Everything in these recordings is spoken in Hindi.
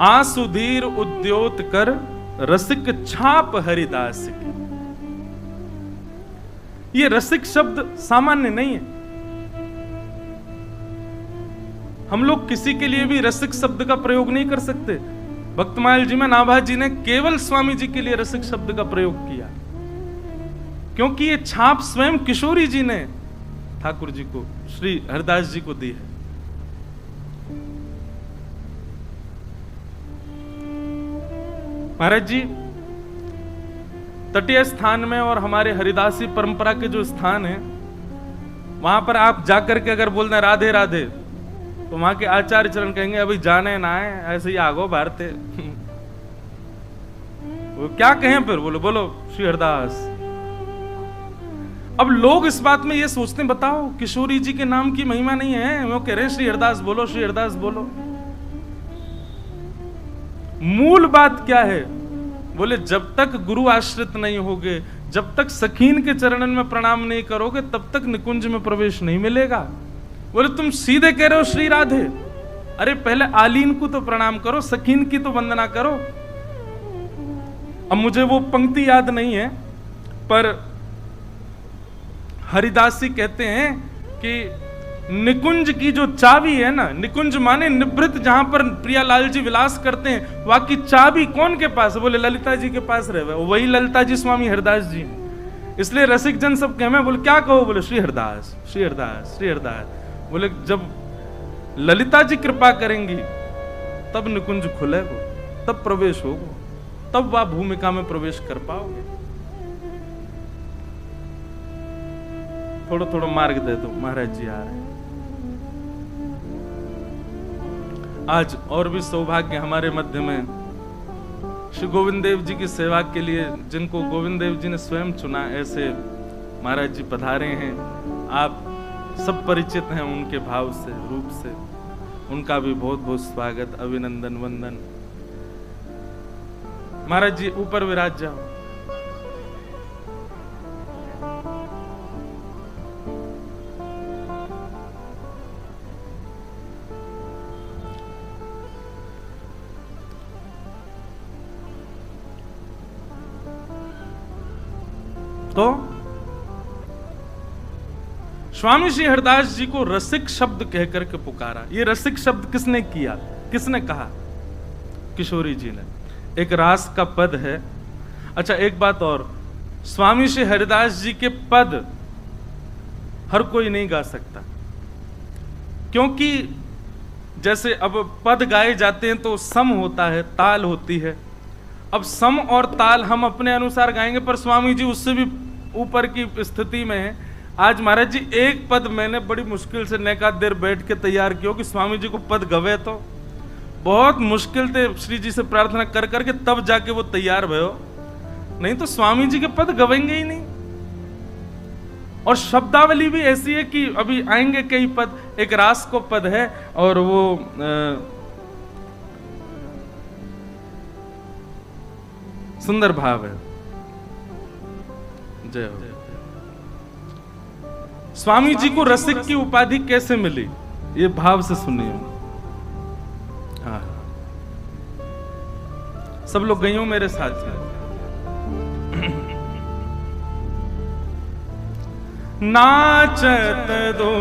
आसुधीर उद्योत कर रसिक छाप हरिदास की। ये रसिक शब्द सामान्य नहीं है। हम लोग किसी के लिए भी रसिक शब्द का प्रयोग नहीं कर सकते। भक्तमाल जी में नाभा जी ने केवल स्वामी जी के लिए रसिक शब्द का प्रयोग किया, क्योंकि ये छाप स्वयं किशोरी जी ने ठाकुर जी को, श्री हरिदास जी को दी है। महाराज जी, तटीय स्थान में और हमारे हरिदासी परंपरा के जो स्थान है, वहां पर आप जाकर के अगर बोल दें राधे राधे, तो वहां के आचार्य चरण कहेंगे अभी जाने ना है, ऐसे ही आगो भारते। वो क्या कहें फिर? बोलो बोलो श्री हरिदास। अब लोग इस बात में ये सोचते हैं, बताओ किशोरी जी के नाम की महिमा नहीं है, वो कह रहे हैं श्री हरिदास बोलो, श्री हरिदास बोलो। मूल बात क्या है? बोले जब तक गुरु आश्रित नहीं होगे, जब तक सखीन के चरणन में प्रणाम नहीं करोगे, तब तक निकुंज में प्रवेश नहीं मिलेगा। बोले तुम सीधे कह रहे हो श्री राधे, अरे पहले आलीन को तो प्रणाम करो, सखीन की तो वंदना करो। अब मुझे वो पंक्ति याद नहीं है, पर हरिदासी कहते हैं कि निकुंज की जो चाबी है ना, निकुंज माने निवृत्त, जहां पर प्रियालाल जी विलास करते हैं, वहां की चाबी कौन के पास? बोले ललिता जी के पास रहे, वही ललिता जी स्वामी हरिदास जी हैं। इसलिए रसिक जन सब कहे, बोले क्या कहो? बोले श्री हरिदास, श्री हरिदास, श्री हरिदास। बोले जब ललिता जी कृपा करेंगी तब निकुंज खुलेगा, तब प्रवेश होगा, तब वह भूमिका में प्रवेश कर पाओगे। थोड़ा थोड़ा मार्ग दे दो, महाराज जी आ रहे हैं। आज और भी सौभाग्य हमारे मध्य में श्री गोविंद देव जी की सेवा के लिए, जिनको गोविंद देव जी ने स्वयं चुना, ऐसे महाराज जी पधारे हैं। आप सब परिचित हैं उनके भाव से, रूप से। उनका भी बहुत बहुत स्वागत, अभिनंदन, वंदन। महाराज जी ऊपर विराज जाओ। तो स्वामी श्री हरिदास जी को रसिक शब्द कहकर के पुकारा। ये रसिक शब्द किसने किया, किसने कहा? किशोरी जी ने। एक रास का पद है। अच्छा एक बात और, स्वामी श्री हरिदास जी के पद हर कोई नहीं गा सकता, क्योंकि जैसे अब पद गाए जाते हैं तो सम होता है, ताल होती है। अब सम और ताल हम अपने अनुसार गाएंगे, पर स्वामी जी उससे भी ऊपर की स्थिति में है। आज महाराज जी एक पद मैंने बड़ी मुश्किल से नेकात देर बैठ के तैयार किया कि स्वामी जी को पद गवे, तो बहुत मुश्किल थे श्री जी से प्रार्थना कर करके तब जाके वो तैयार भयो, नहीं तो स्वामी जी के पद गवेंगे ही नहीं। और शब्दावली भी ऐसी है कि अभी आएंगे कई पद। एक रास को पद है और वो सुंदर भाव है। जय हो। स्वामी जी को रसिक की उपाधि कैसे मिली, ये भाव से सुनिए। हाँ, सब लोग गई हो मेरे साथ में। नाचत दो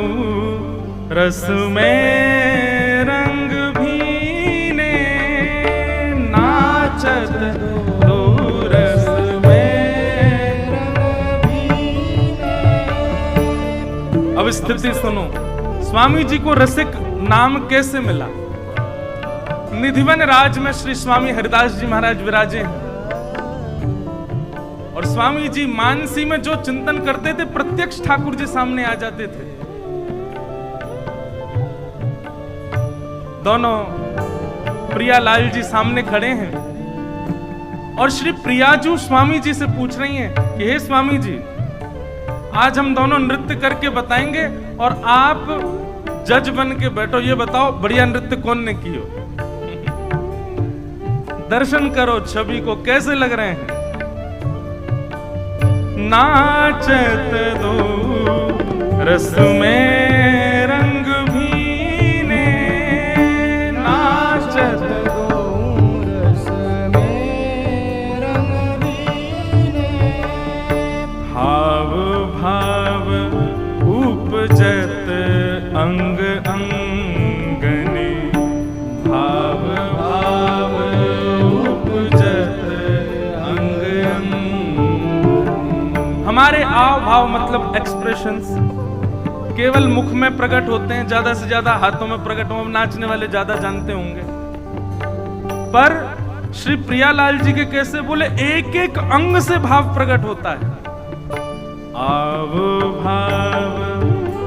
रस में रंग भीने, नाचत दो रस में रंग भीने। अब स्थिति सुनो, स्वामी जी को रसिक नाम कैसे मिला? निधिवन राज में श्री स्वामी हरिदास जी महाराज विराजे हैं, और स्वामी जी मानसी में जो चिंतन करते थे प्रत्यक्ष ठाकुर जी सामने आ जाते थे। दोनों प्रियालाल जी सामने खड़े हैं और श्री प्रियाजू स्वामी जी से पूछ रही हैं कि हे स्वामी जी, आज हम दोनों नृत्य करके बताएंगे और आप जज बन के बैठो, ये बताओ बढ़िया नृत्य कौन ने किया। दर्शन करो छवि को, कैसे लग रहे हैं। नाचत दो रस में रंग भीने, नाचत दो हाव भाव मतलब एक्सप्रेशंस केवल मुख में प्रकट होते हैं, ज्यादा से ज्यादा हाथों में प्रकट हो, नाचने वाले ज्यादा जानते होंगे। पर श्री प्रियालाल जी के कैसे बोले, एक एक अंग से भाव प्रकट होता है। आव भाव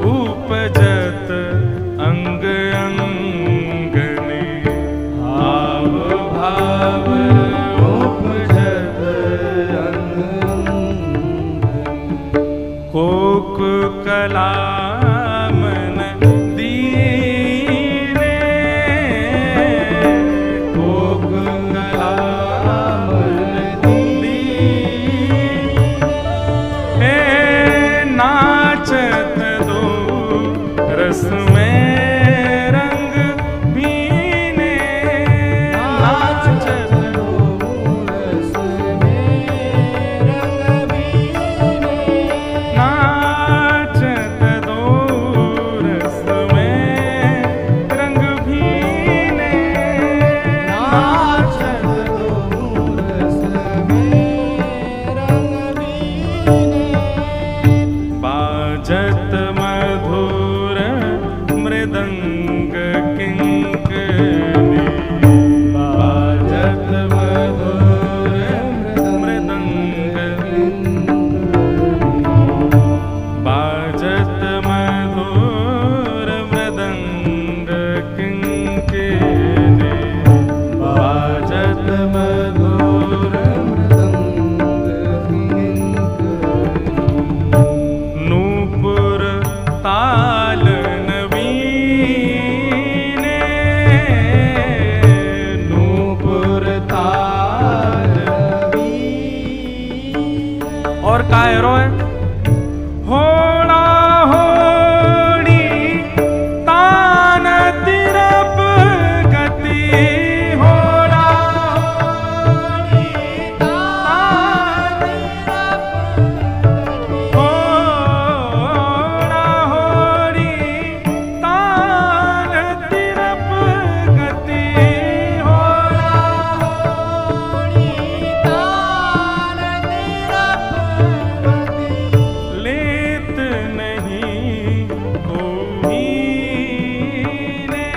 उपजत अंग अंगनी, आव भाव उपजत अंग अंगनी, कोक कला मन दीने, कोक कला मन दीने, नाचत दो रस में रंग भीने, नाचत दो रस में रंग भीने, नाचत दो रस में रंग भीने, नाचत दो रस में रंग भीने, बाजत मधुर मृदंग किंकरी, बाजत मधुर मृदंग किंकरी, बाजत मधुर मृदंग किंकरी, बाजत मधुर मृदंग किंकरी, नूपुर ताल नवीने, नूपुर ताल नवीने, और काय रोए, होड़ा होड़ी तान तिरप गति, होड़ा होड़ी तान तिरप, होड़ा होड़ी तान तिरप गति, होड़ा होड़ी तान तिरप गति, लेत नहीं कोई ने,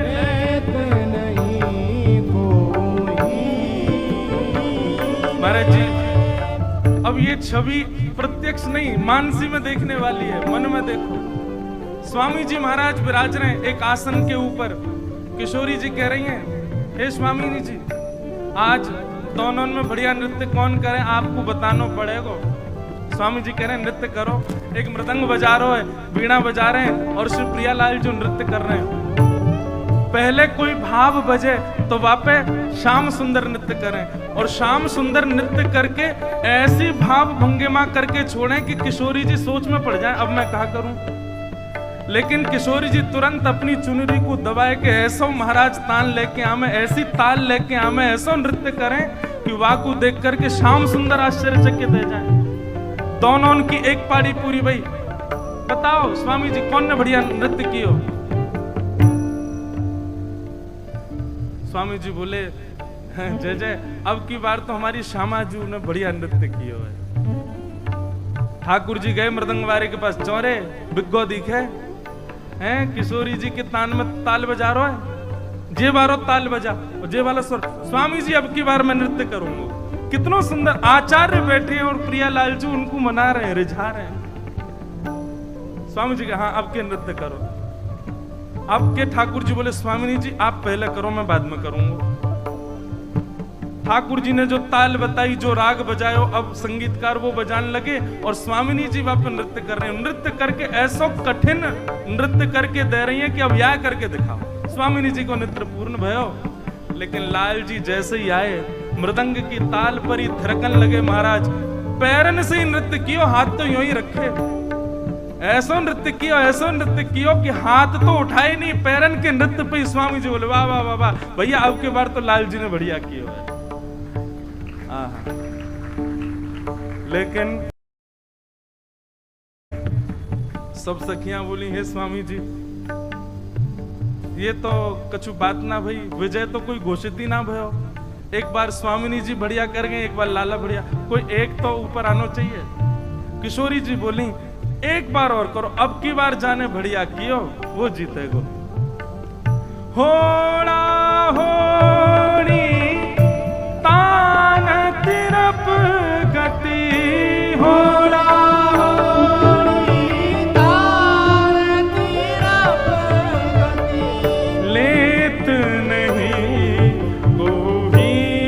लेत नहीं कोई। महाराज जी, अब ये छवि प्रत्यक्ष नहीं मानसी में देखने वाली है, मन में देखो। स्वामी जी महाराज विराज रहे हैं एक आसन के ऊपर, किशोरी जी कह रही हैं, हे स्वामी जी आज दोनों में बढ़िया नृत्य कौन करे, आपको बताना पड़ेगा। स्वामी जी कह रहे हैं नृत्य करो, एक मृदंग बजा रहे है, वीणा बजा रहे हैं, और श्री प्रियालाल जो नृत्य कर रहे हैं। पहले कोई भाव बजे तो वापे श्याम सुंदर नृत्य करें, और श्याम सुंदर नृत्य करके ऐसी भाव भंगिमा करके छोड़ें कि किशोरी जी सोच में पड़ जाए, अब मैं क्या करूं। लेकिन किशोरी जी तुरंत अपनी चुनरी को दबाए के ऐसा महाराज ताल लेके आमे, ऐसी ताल लेके आमे, ऐसा नृत्य करें कि वाह को देख करके श्याम सुंदर आश्चर्यचकित रह जाए। दोनों की एक पारी पूरी भाई। बताओ स्वामी जी कौन ने बढ़िया नृत्य किया? स्वामी जी बोले जय जय, अब की बार तो हमारी श्यामा जी ने बढ़िया नृत्य किया है। ठाकुर जी गए मृदंगवारे के पास, चौरे बिग्गो दिखे हैं किशोरी जी के तान में ताल बजा रहा है, जे बारो ताल बजा और जे वाला स्वर। स्वामी जी अब की बार मैं नृत्य करूंगा। कितना सुंदर आचार्य बैठे हैं और प्रियालाल जी उनको मना रहे हैं, रिझा रहे हैं। स्वामी जी हाँ अब के नृत्य करो। अब के ठाकुर जी बोले स्वामी जी आप पहले करो, मैं बाद में करूंगा। ठाकुर जी ने जो ताल बताई, जो राग बजायो, अब संगीतकार वो बजाने लगे और स्वामिनी जी वहां पर नृत्य कर रहे हैं। नृत्य करके ऐसा कठिन नृत्य करके दे रही हैं कि अब यह करके दिखाओ। स्वामिनी जी को नृत्य पूर्ण भयो, लेकिन लाल जी जैसे ही आए मृदंग की ताल पर ही थिरकन लगे महाराज। पैरन से ही नृत्य कियो, हाथ तो यूं ही रखे। ऐसा नृत्य कियो, ऐसा नृत्य कियो कि हाथ तो उठाए नहीं, पैरन के नृत्य पे स्वामी जी बोले वाह वाह वाह वाह भैया, अब के बार तो लाल जी ने बढ़िया किया है। लेकिन सब सखियां बोली हे स्वामी जी ये तो कछु बात ना भई, विजय तो कोई घोषित ही ना भयो। एक बार स्वामिनी जी बढ़िया कर गए, एक बार लाला बढ़िया, कोई एक तो ऊपर आना चाहिए। किशोरी जी बोली एक बार और करो, अब की बार जाने बढ़िया कियो वो जीतेगो। होड़ा होड़ी तान तिरप गति, होड़ा होड़ी तान तिरप गति, लेत नहीं कोहीने,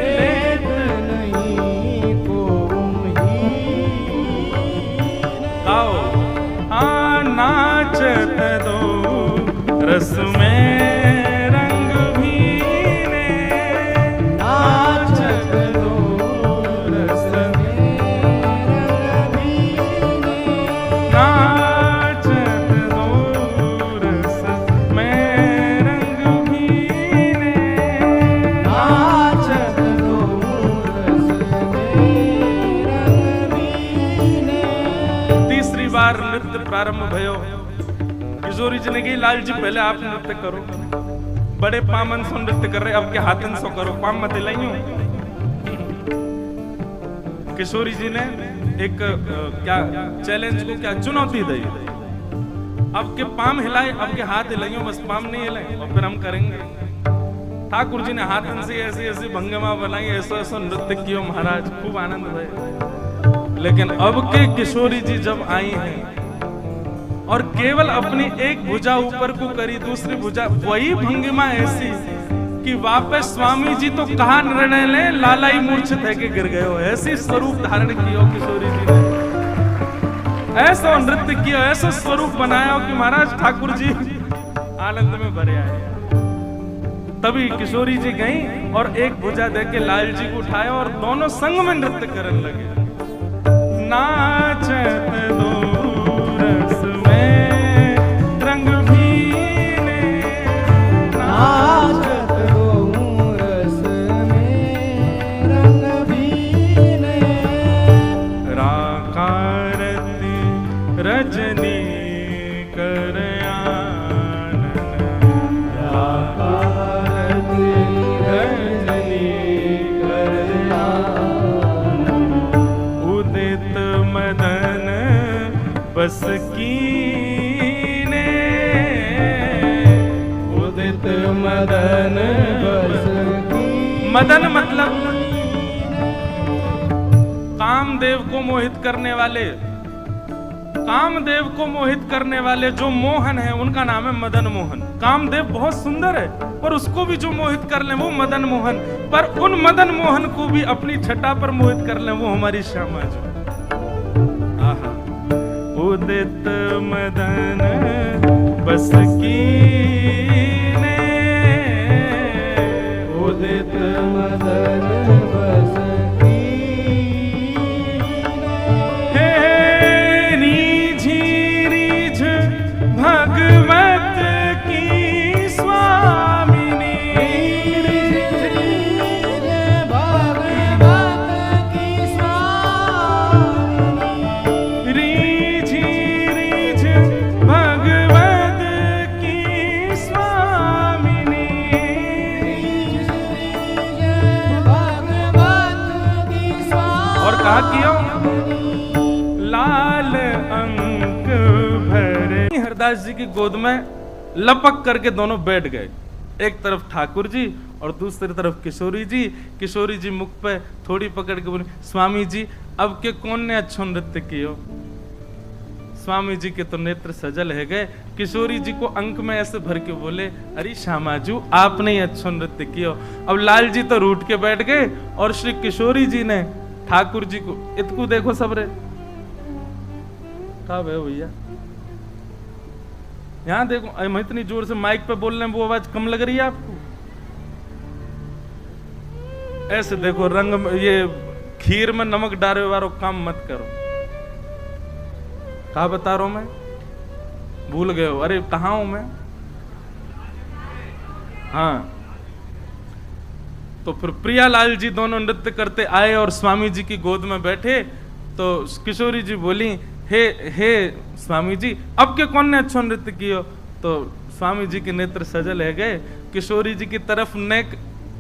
लेत नहीं कोहीने। आओ नाचत दो रस में रंग भीने, नाचत दो रस में रंग भीने, नाचत दो रस में रंग भीने, नाचत दो रस में रंग भीने। तीसरी बार नृत्य प्रारंभ भयो। किशोरी जी ने कही लाल जी पहले आप नृत्य करो, बड़े पामन सो नृत्य कर रहे, अब के हाथन सो करो, पाम मत लाइयो। किशोरी जी ने एक क्या चैलेंज को क्या चुनौती दी, अब के पाम हिलाए, अब के हाथ हिलाइयो, बस पाम नहीं हिलाए और फिर हम करेंगे। ठाकुर जी ने हाथन से ऐसी ऐसी भंगिमा बनाई, ऐसा ऐसा नृत्य किया महाराज, खूब आनंद हुए। लेकिन अब के किशोरी जी जब आई हैं और केवल अपनी एक भुजा ऊपर को करी, दूसरी भुजा, वही भंगिमा ऐसी कि वापस स्वामी जी तो कहा निर्णय ले, लाला ही मूर्छित है कि गिर गए हो। ऐसी स्वरूप धारण किया किशोरी जी ने, ऐसा नृत्य किया, ऐसा स्वरूप बनाया कि महाराज ठाकुर जी आनंद में भरे आए। तभी किशोरी जी गई और एक भुजा देके लाल जी को उठाया और दोनों संग में नृत्य करने लगे। नाचत दो रस में रंग भीने, नाचत दो रस में रंग भीने, राकारती रजनी कर आनन, राकारती रजनी कर आनन, उदित मदन बस कीने, उदित मदन बस कीने। मदन मतलब कामदेव को मोहित करने वाले, कामदेव को मोहित करने वाले जो मोहन है उनका नाम है मदन मोहन। कामदेव बहुत सुंदर है पर उसको भी जो मोहित कर ले वो मदन मोहन, पर उन मदन मोहन को भी अपनी छटा पर मोहित कर ले वो हमारी श्यामा जी। उदित मदन बस कीने, उदित मदन बस कीने, हे रीझी रीझ भगवत की स्वामिनी, भगवत की स्वामिनी, भगवत की स्वामिनी, भगवत की स्वामिनी। और कहा क्यों लाल अंक भरे। हरदास जी की गोद में लपक करके दोनों बैठ गए, एक तरफ ठाकुर जी और दूसरी तरफ किशोरी जी। किशोरी जी मुख पे थोड़ी पकड़ के बोली स्वामी जी अब के कौन ने अच्छा नृत्य किया। स्वामी जी के तो नेत्र सजल है गए। किशोरी जी को अंक में ऐसे भर के बोले अरे श्यामाजू आपने ही अच्छा नृत्य किया। अब लाल जी तो रूठ के बैठ गए और श्री किशोरी जी ने ठाकुर जी को इतकू देखो सबरे कहा भैया यहाँ देखो, हम इतनी जोर से माइक पे बोल रहे हैं वो आवाज कम लग रही है आपको। ऐसे देखो रंग ये खीर में नमक डाले वालों काम मत करो। कहा बता रहा हूं मैं, भूल गए हो? अरे कहाँ हूं मैं? हाँ तो फिर प्रियालाल जी दोनों नृत्य करते आए और स्वामी जी की गोद में बैठे। तो किशोरी जी बोली हे स्वामी जी अब के कौन ने अच्छा नृत्य किया? तो स्वामी जी के नेत्र सजल है गए, किशोरी जी की तरफ नेक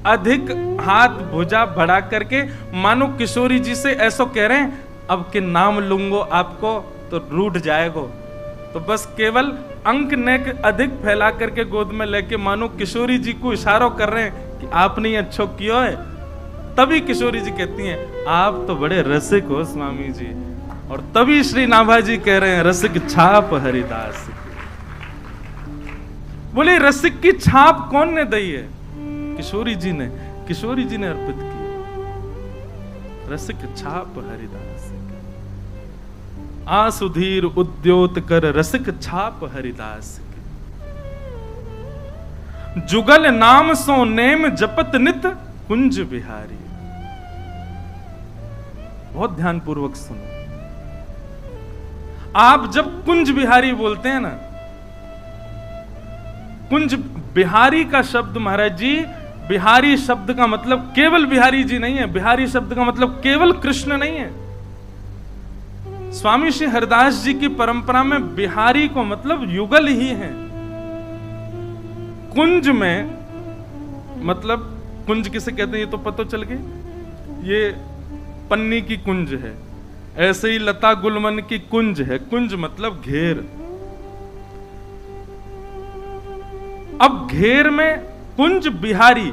अधिक हाथ भुजा बढ़ा करके मानो किशोरी जी से ऐसा कह रहे हैं, अब के नाम लूंगो आपको तो रूठ जाएगो। तो बस केवल अंक नेक अधिक फैला करके गोद में लेके मानो किशोरी जी को इशारा कर रहे हैं कि आपने ये अच्छो किया है। तभी किशोरी जी कहती हैं, आप तो बड़े रसिक हो स्वामी जी। और तभी श्री नाभा जी कह रहे हैं, रसिक छाप हरिदास की। बोले रसिक की छाप कौन ने दी है? किशोरी जी ने अर्पित की। रसिक छाप हरिदास की। आसुधीर उद्योत कर रसिक छाप हरिदास की। जुगल नाम सो नेम जपत नित कुंज बिहारी। बहुत ध्यान पूर्वक सुनो। आप जब कुंज बिहारी बोलते हैं ना, कुंज बिहारी का शब्द महाराज जी, बिहारी शब्द का मतलब केवल बिहारी जी नहीं है। बिहारी शब्द का मतलब केवल कृष्ण नहीं है। स्वामी श्री हरिदास जी की परंपरा में बिहारी को मतलब युगल ही है। कुंज में मतलब कुंज किसे कहते हैं ये तो पता चल गई, ये पन्नी की कुंज है। ऐसे ही लता गुलमन की कुंज है। कुंज मतलब घेर। अब घेर में कुंज बिहारी,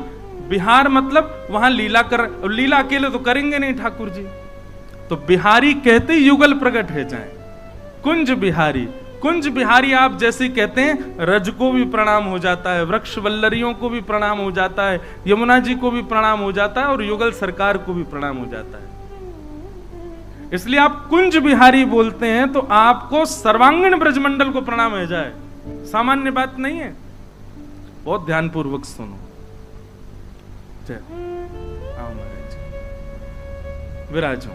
बिहार मतलब वहां लीला कर, लीला अकेले तो करेंगे नहीं ठाकुर जी, तो बिहारी कहते युगल प्रकट है जाए। कुंज बिहारी, कुंज बिहारी आप जैसे कहते हैं, रज को भी प्रणाम हो जाता है, वृक्ष वल्लरियों को भी प्रणाम हो जाता है, यमुना जी को भी प्रणाम हो जाता है और युगल सरकार को भी प्रणाम हो जाता है। इसलिए आप कुंज बिहारी बोलते हैं तो आपको सर्वांगीण ब्रजमंडल को प्रणाम हो जाए, सामान्य बात नहीं है। बहुत ध्यान पूर्वक सुनो। जय आओ महाराज विराजो।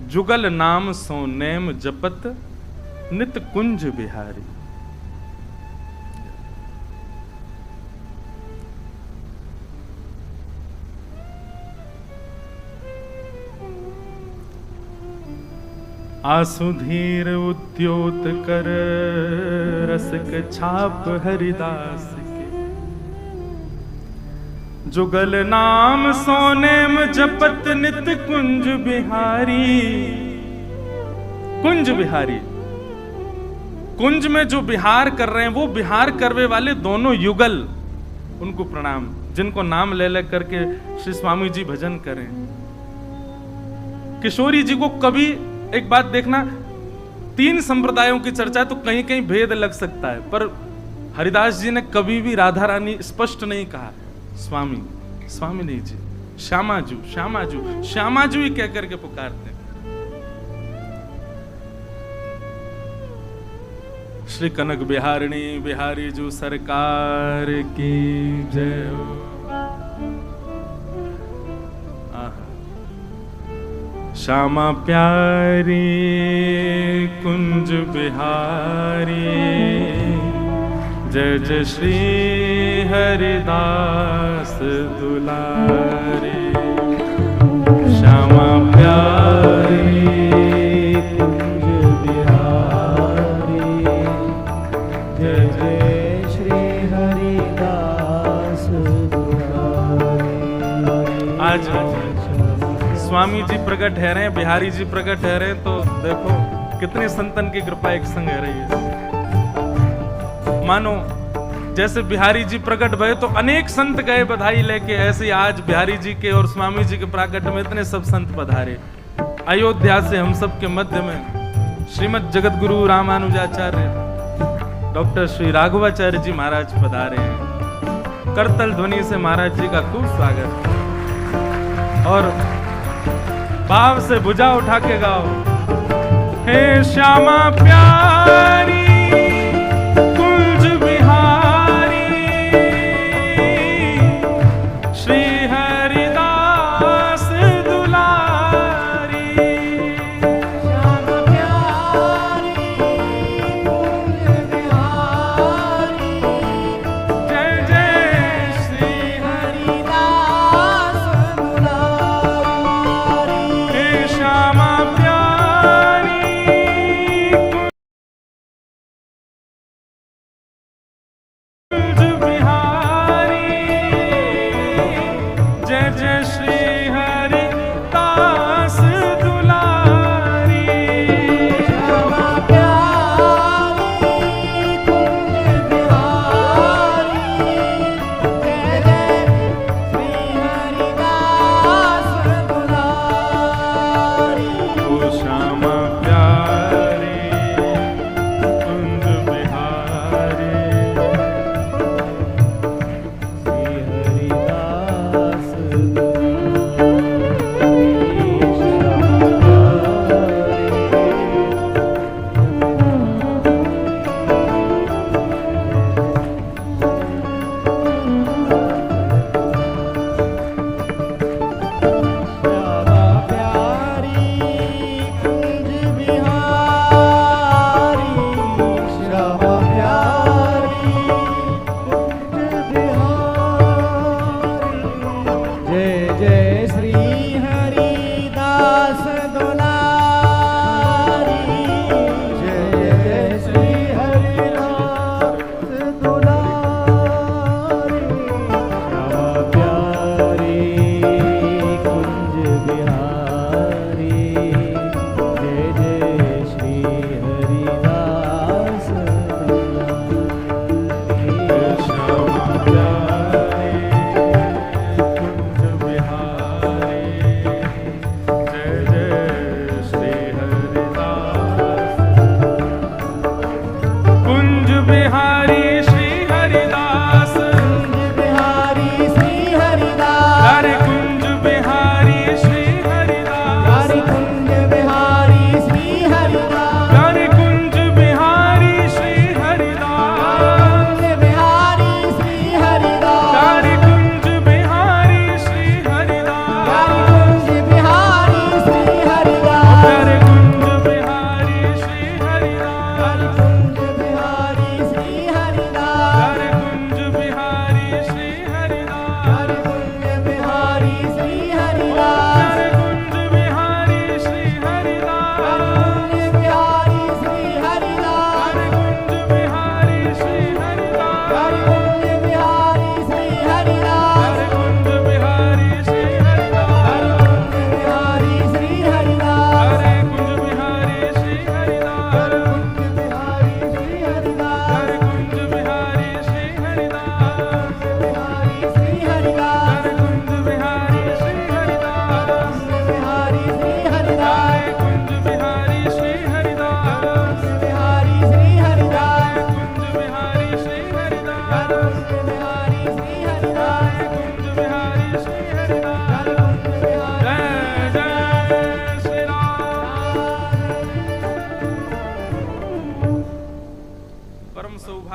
जुगल नाम सो नेम जपत नित कुंज बिहारी। आसुधीर उद्योत कर रसिक छाप हरिदास के। जुगल नाम सोनेम जपत नित कुंज बिहारी। कुंज बिहारी, कुंज में जो बिहार कर रहे हैं वो बिहार करवे वाले दोनों युगल, उनको प्रणाम, जिनको नाम ले ले करके श्री स्वामी जी भजन करें। किशोरी जी को कभी एक बात देखना, तीन संप्रदायों की चर्चा है तो कहीं कहीं भेद लग सकता है, पर हरिदास जी ने कभी भी राधा रानी स्पष्ट नहीं कहा स्वामी, स्वामी नहीं जी, श्यामाजू श्यामाजू श्यामाजू ही कह करके पुकारते हैं। श्री कनक बिहारिणी बिहारी जू सरकार की जय। श्यामा प्यारी कुंज बिहारी, जय जय श्री हरिदास दुलारी। श्यामा प्यारी कुंज बिहारी, जय जय श्री हरिदास दुलारी। आज स्वामी जी प्रकट ठहरे हैं, बिहारी जी प्रकट ठहरे हैं, तो देखो कितने संतन की कृपा एक संग है रही है। मानो जैसे बिहारी जी प्रकट भये तो अनेक संत गए बधाई लेके, ऐसे आज बिहारी जी के और स्वामी जी के प्राकट में इतने सब संत पधारे। अयोध्या से हम सब के मध्य में श्रीमद जगत गुरु रामानुजाचार्य डॉक्टर श्री राघवाचार्य जी महाराज पधारे हैं। करतल ध्वनि से महाराज जी का खूब स्वागत और भाव से भुजा उठा के गाओ। हे श्यामा प्यारी कुंज बिहारी, श्री हरिदास दुलारी। श्यामा प्यारी कुंज बिहारी, जय जय श्री हरिदास दुलारी। श्यामा प्यारी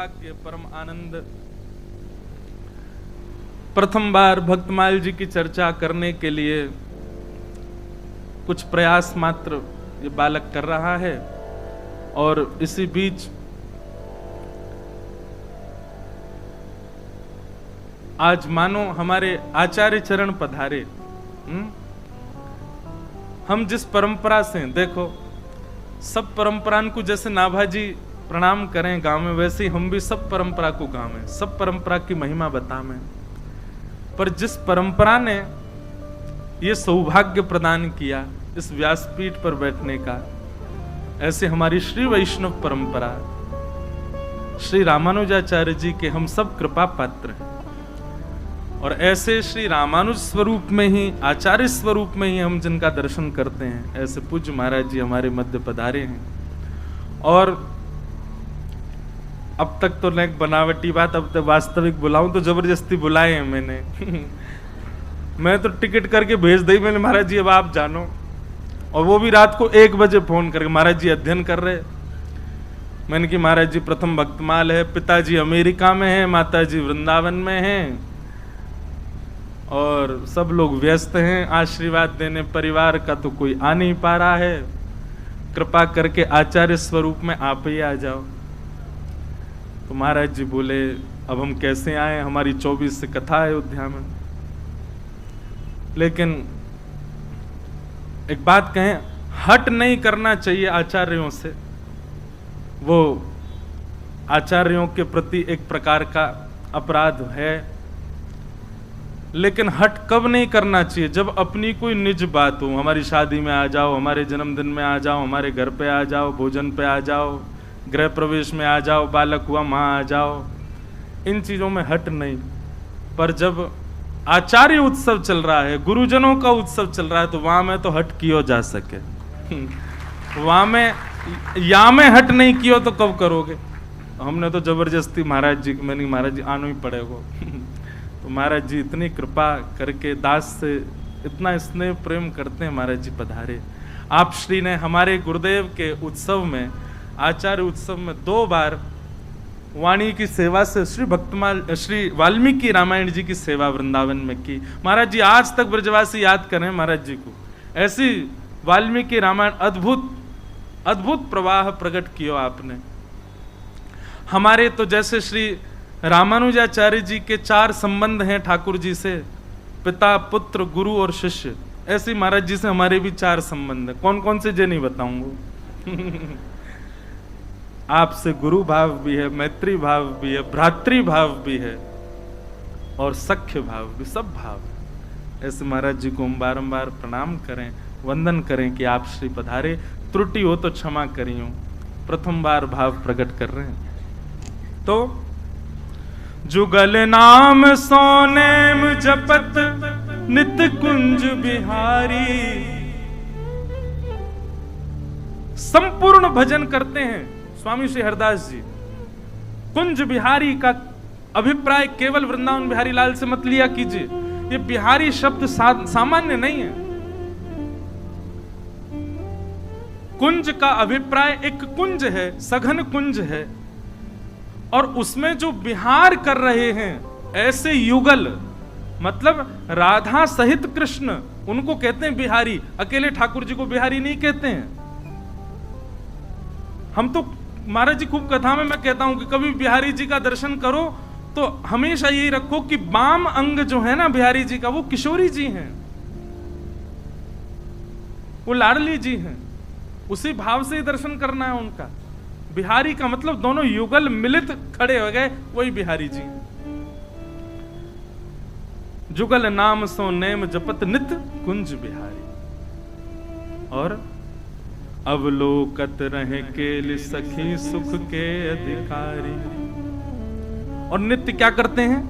सौभाग्य, परम आनंद। प्रथम बार भक्तमाल जी की चर्चा करने के लिए कुछ प्रयास मात्र ये बालक कर रहा है, और इसी बीच आज मानो हमारे आचार्य चरण पधारे। हम जिस परंपरा से, देखो सब परंपराओं को जैसे नाभाजी प्रणाम करें गांव में, वैसे ही हम भी सब परंपरा को गावें, सब परंपरा की महिमा बतावें। पर जिस परंपरा ने ये सौभाग्य प्रदान किया इस व्यासपीठ पर बैठने का, ऐसे हमारी श्री वैष्णव परंपरा, श्री रामानुजाचार्य जी के हम सब कृपा पात्र हैं। और ऐसे श्री रामानुज स्वरूप में ही, आचार्य स्वरूप में ही हम जिनका दर्शन करते हैं, ऐसे पूज्य महाराज जी हमारे मध्य पधारे हैं। और अब तक तो एक बनावटी बात, अब तो वास्तविक बुलाऊं तो जबरदस्ती बुलाए हैं मैंने। मैं तो टिकट करके भेज दी मैंने, महाराज जी अब आप जानो। और वो भी रात को 1 बजे फोन करके, महाराज जी अध्ययन कर रहे। मैंने कि महाराज जी प्रथम भक्तमाल है, पिताजी अमेरिका में है, माताजी वृंदावन में हैं, और सब लोग व्यस्त हैं, आशीर्वाद देने परिवार का तो कोई आ नहीं पा रहा है, कृपा करके आचार्य स्वरूप में आप ही आ जाओ। तो महाराज जी बोले अब हम कैसे आए, हमारी 24 से कथा अयोध्या में। लेकिन एक बात कहें, हट नहीं करना चाहिए आचार्यों से। वो आचार्यों के प्रति एक प्रकार का अपराध है, लेकिन हट कब नहीं करना चाहिए, जब अपनी कोई निज बात हो। हमारी शादी में आ जाओ, हमारे जन्मदिन में आ जाओ, हमारे घर पे आ जाओ, भोजन पे आ जाओ, गृह प्रवेश में आ जाओ, बालक हुआ माँ आ जाओ, इन चीजों में हट नहीं। पर जब आचार्य उत्सव चल रहा है, गुरुजनों का उत्सव चल रहा है, तो वहां में तो हट कियो जा सके। वहां में या में हट नहीं कियो तो कब करोगे। हमने तो जबरदस्ती महाराज जी, मैंने महाराज जी आना ही पड़ेगा। तो महाराज जी इतनी कृपा करके दास से इतना स्नेह प्रेम करते हैं, महाराज जी पधारे। आप श्री ने हमारे गुरुदेव के उत्सव में, आचार्य उत्सव में 2 बार वाणी की सेवा से श्री वाल्मीकि रामायण जी की सेवा वृंदावन में की। महाराज जी आज तक ब्रजवासी याद करें महाराज जी को, ऐसी वाल्मीकि रामायण अद्भुत अद्भुत प्रवाह प्रकट किया आपने। हमारे तो जैसे श्री रामानुजाचार्य जी के 4 संबंध हैं ठाकुर जी से, पिता पुत्र गुरु और शिष्य, ऐसे महाराज जी से हमारे भी 4 संबंध है। कौन कौन से जे नहीं बताऊंगा। आपसे गुरु भाव भी है, मैत्री भाव भी है, भ्रातृ भाव भी है, और सख्य भाव भी, सब भाव है। ऐसे महाराज जी को हम बारंबार प्रणाम करें, वंदन करें कि आप श्री पधारे। त्रुटि हो तो क्षमा करियो, प्रथम बार भाव प्रकट कर रहे हैं। तो जुगल नाम सोनेम जपत नित कुंज बिहारी, संपूर्ण भजन करते हैं स्वामी श्री हरदास जी। कुंज बिहारी का अभिप्राय केवल वृंदावन बिहारी लाल से मत लिया कीजिए, ये बिहारी शब्द सामान्य नहीं है। कुंज का अभिप्राय एक कुंज है, सघन कुंज है, और उसमें जो विहार कर रहे हैं ऐसे युगल, मतलब राधा सहित कृष्ण, उनको कहते हैं बिहारी। अकेले ठाकुर जी को बिहारी नहीं कहते हैं। हम तो महाराज जी खूब कथा में मैं कहता हूं कि कभी बिहारी जी का दर्शन करो तो हमेशा यही रखो कि बाम अंग जो है ना बिहारी जी का, वो किशोरी जी हैं, वो लाडली जी हैं। उसी भाव से ही दर्शन करना है उनका। बिहारी का मतलब दोनों युगल मिलित खड़े हो गए, वही बिहारी जी। जुगल नाम सो नेम जपत नित कुंज बिहारी, और अवलोकत रहे केल सखी सुख के अधिकारी। और नित्य क्या करते हैं?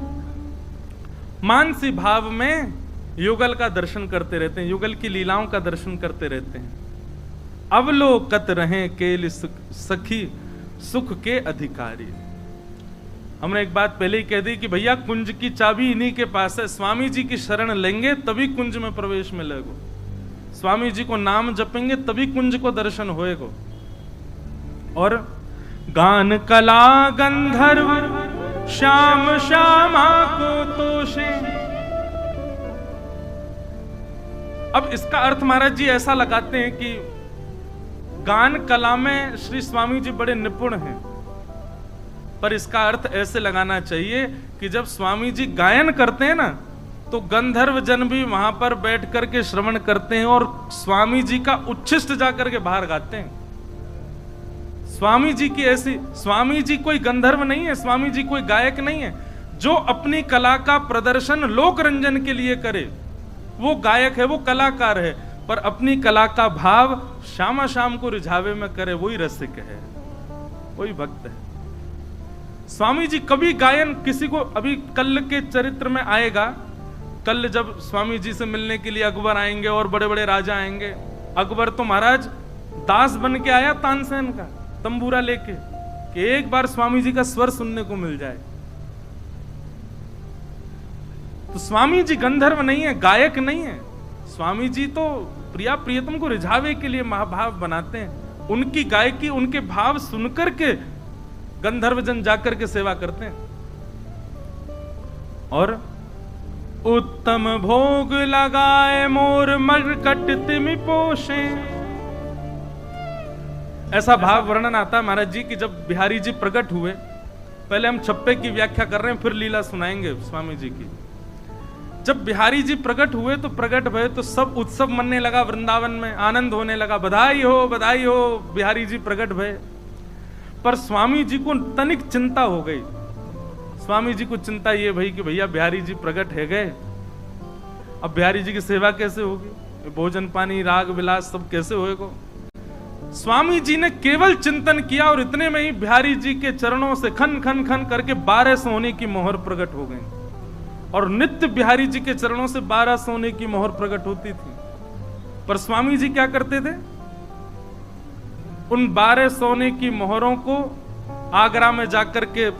मानसी भाव में युगल का दर्शन करते रहते हैं, युगल की लीलाओं का दर्शन करते रहते हैं। अवलोकत रहे केल सखी सुख के अधिकारी। हमने एक बात पहले ही कह दी कि भैया कुंज की चाबी इन्हीं के पास है। स्वामी जी की शरण लेंगे तभी कुंज में प्रवेश मिलेगा, स्वामी जी को नाम जपेंगे तभी कुंज को दर्शन होएगा। और गान कला गंधर्व श्याम श्यामा को तोषे। अब इसका अर्थ महाराज जी ऐसा लगाते हैं कि गान कला में श्री स्वामी जी बड़े निपुण हैं, पर इसका अर्थ ऐसे लगाना चाहिए कि जब स्वामी जी गायन करते हैं ना, तो गंधर्व जन भी वहां पर बैठ करके श्रवण करते हैं और स्वामी जी का उच्छिष्ट जाकर के बाहर गाते हैं। स्वामी जी की ऐसी, स्वामी जी कोई गंधर्व नहीं है, स्वामी जी कोई गायक नहीं है। जो अपनी कला का प्रदर्शन लोक रंजन के लिए करे वो गायक है, वो कलाकार है, पर अपनी कला का भाव श्यामा श्याम को रिझावे में करे वही रसिक है, वही भक्त है। स्वामी जी कभी गायन किसी को, अभी कल के चरित्र में आएगा, कल जब स्वामी जी से मिलने के लिए अकबर आएंगे और बड़े बड़े राजा आएंगे, अकबर तो महाराज दास बन के आया तानसेन का तंबूरा लेके कि एक बार स्वामी जी का स्वर सुनने को मिल जाए। तो स्वामी जी गंधर्व नहीं है, गायक नहीं है। स्वामी जी तो प्रिया प्रियतम को रिझावे के लिए महाभाव बनाते हैं। उनकी गायकी, उनके भाव सुनकर के गंधर्व जन जाकर के सेवा करते हैं। और उत्तम भोग लगाए मोर मरकट तिमि पोषे, ऐसा भाव वर्णन आता है महाराज जी कि जब बिहारी जी प्रकट हुए, पहले हम छप्पे की व्याख्या कर रहे हैं, फिर लीला सुनाएंगे स्वामी जी की। जब बिहारी जी प्रकट हुए तो प्रकट भय तो सब उत्सव मनने लगा, वृंदावन में आनंद होने लगा, बधाई हो बधाई हो, बिहारी जी प्रकट भय। पर स्वामी जी को तनिक चिंता हो गई। स्वामी जी को चिंता ये भई कि भैया बिहारी जी प्रकट है गए, अब बिहारी जी की सेवा कैसे होगी, भोजन पानी राग विलास सब कैसे होएगा। स्वामी जी ने केवल चिंतन किया और इतने में ही बिहारी जी के चरणों से खन खन खन करके 12 सोने की मोहर प्रकट हो गई। और नित्य बिहारी जी के चरणों से 12 सोने की मोहर प्रकट होती थी। पर स्वामी जी क्या करते थे, उन 12 सोने की मोहरों को आगरा में जाकर के,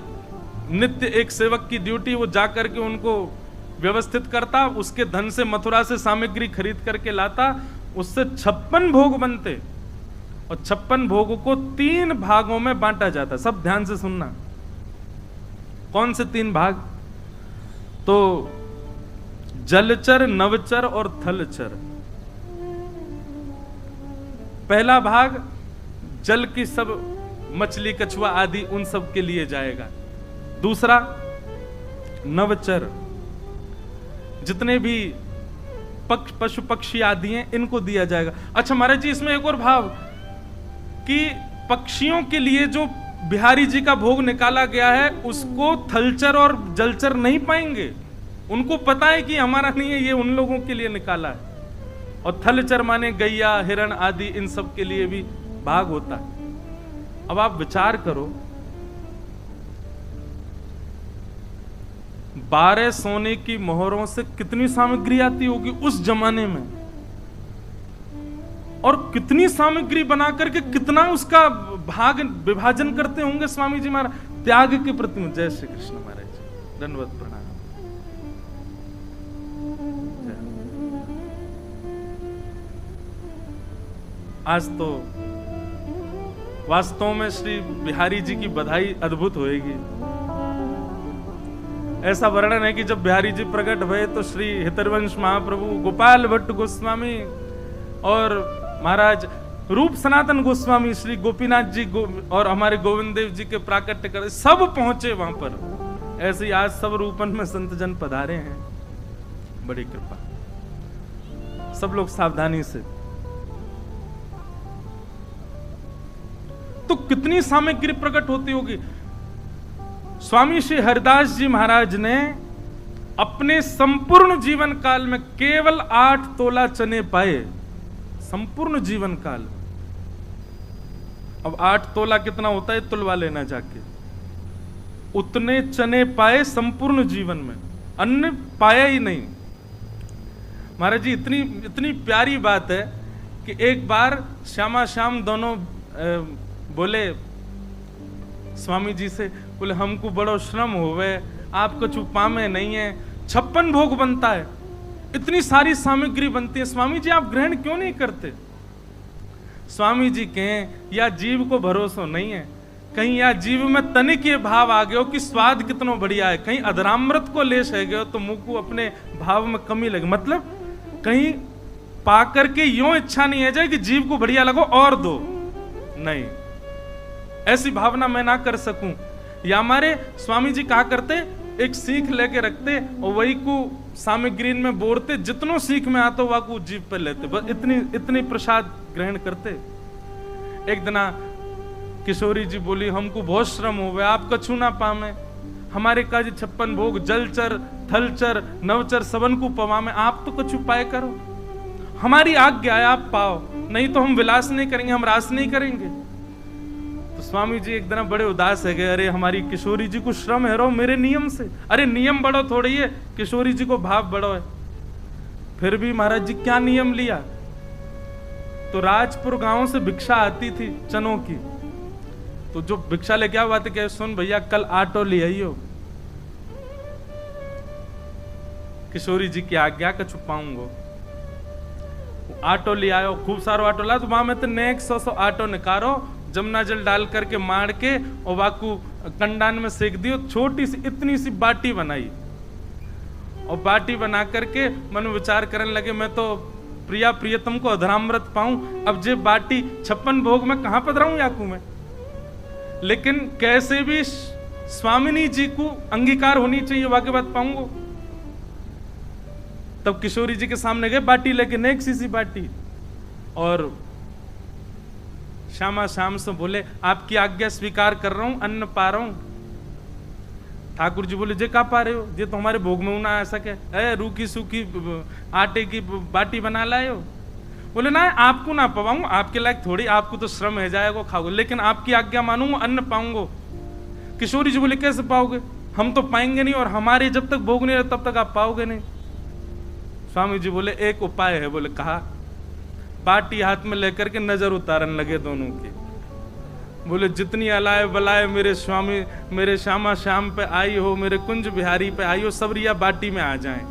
नित्य एक सेवक की ड्यूटी, वो जाकर के उनको व्यवस्थित करता, उसके धन से मथुरा से सामग्री खरीद करके लाता, उससे 56 भोग बनते और 56 भोगों को 3 भागों में बांटा जाता। सब ध्यान से सुनना, कौन से 3 भाग, तो जलचर, नवचर और थलचर। पहला भाग जल की सब मछली कछुआ आदि उन सब के लिए जाएगा। दूसरा नवचर, जितने भी पशु पक्षी आदि हैं इनको दिया जाएगा। अच्छा महाराज जी इसमें एक और भाव कि पक्षियों के लिए जो बिहारी जी का भोग निकाला गया है उसको थलचर और जलचर नहीं पाएंगे, उनको पता है कि हमारा नहीं है, ये उन लोगों के लिए निकाला है। और थलचर माने गैया हिरण आदि, इन सब के लिए भी भाग होता है। अब आप विचार करो, 12 सोने की मोहरों से कितनी सामग्री आती होगी उस जमाने में, और कितनी सामग्री बना करके कितना उसका भाग विभाजन करते होंगे स्वामी जी महाराज। त्याग के प्रति जय श्री कृष्ण महाराज जी, दंडवत प्रणाम। आज तो वास्तव में श्री बिहारी जी की बधाई अद्भुत होएगी। ऐसा वर्णन है कि जब बिहारी जी प्रकट हुए तो श्री हितरवंश महाप्रभु, गोपाल भट्ट गोस्वामी और महाराज रूप सनातन गोस्वामी, श्री गोपीनाथ जी और हमारे गोविंद देव जी के प्राकट्य कर सब पहुंचे वहां पर। ऐसे ही आज सब रूपन में संत जन पधारे हैं, बड़ी कृपा। सब लोग सावधानी से। तो कितनी सामग्री प्रकट होती होगी। स्वामी श्री हरिदास जी महाराज ने अपने संपूर्ण जीवन काल में केवल 8 तोला चने पाए, संपूर्ण जीवन काल। अब 8 तोला कितना होता है तुलवा लेना जाके। उतने चने पाए संपूर्ण जीवन में, अन्न पाया ही नहीं। महाराज जी इतनी प्यारी बात है कि एक बार श्यामा श्याम दोनों बोले स्वामी जी से, बोले हमको बड़ो श्रम होवे, आपको छुपा में नहीं है, 56 भोग बनता है, इतनी सारी सामग्री बनती है, स्वामी जी आप ग्रहण क्यों नहीं करते। स्वामी जी कहें या जीव को भरोसा नहीं है, कहीं या जीव में तनिक ये भाव आ गयो कि स्वाद कितना बढ़िया है, कहीं अधरामृत को ले सह गयो तो मुंह को अपने भाव में कमी लगे, मतलब कहीं पा करके यूं इच्छा नहीं है जाए कि जीव को बढ़िया लगो और दो, नहीं, ऐसी भावना मैं ना कर सकूं। या हमारे स्वामी जी कहा करते, एक सीख लेके रखते और वही को सामग्री में बोरते, जितनों सीख में आतो वह को जीव पर लेते, बस इतनी प्रसाद ग्रहण करते। एक दिना किशोरी जी बोली, हमको बहुत श्रम हो गया, आप कछु ना पामे, हमारे काजी 56 भोग जलचर थलचर नवचर सबन को पवामे, आप तो कछु पाए करो, हमारी आज्ञा है आप पाओ, नहीं तो हम विलास नहीं करेंगे, हम रास नहीं करेंगे। तो स्वामी जी एक दिन बड़े उदास है गए, अरे हमारी किशोरी जी को श्रम है रो मेरे नियम से, अरे नियम बड़ो थोड़ी है, किशोरी जी को भाव बड़ो है। फिर भी महाराज जी क्या नियम लिया, तो राजपुर गांव से भिक्षा आती थी चनों की, तो जो भिक्षा लेके आ बात क्या, सुन भैया कल आटो ले आइयो, किशोरी जी की आज्ञा का छुपाऊंगो। आटो ले आयो, खूब सारो आटो ला, तो वहां में तो नेक 100 आटो निकारो, जमुना जल डाल करके मार के और वाकू कंडान में सेक दियो, छोटी सी इतनी सी बाटी बनाई और बाटी बना करके मन विचार करने लगे, मैं तो प्रिया प्रियतम को अधरामृत पाऊं, अब जे बाटी 56 भोग में कहां पधराऊं याकू में, लेकिन कैसे भी स्वामिनी जी को अंगीकार होनी चाहिए, वाके बात पाऊंगो। तब किशोरी जी के सामने गए बाटी लेके, नेक सी बाटी, और श्यामा श्याम से बोले, आपकी आज्ञा स्वीकार कर रहा हूं, अन्न पा रहा हूं। ठाकुर जी बोले, जे का पा रहे हो, ये तो हमारे भोग में ना आ सके, रूखी सूखी आटे की बाटी बना लाए हो। बोले ना आपको ना पवाऊं, आपके लायक थोड़ी, आपको तो श्रम है जाएगा खाओगे, लेकिन आपकी आज्ञा मानूंगा, अन्न पाऊंगा। किशोरी जी बोले, कैसे पाओगे, हम तो पाएंगे नहीं, और हमारे जब तक भोग नहीं तब तक आप पाओगे नहीं। स्वामी जी बोले, एक उपाय है। बोले कहा, बाटी हाथ में लेकर के नजर उतारने लगे दोनों की। बोले, जितनी अलाय बलाय मेरे स्वामी मेरे श्यामा श्याम पे आई हो, मेरे कुंज बिहारी पे आई हो, सबरिया बाटी में आ जाएं,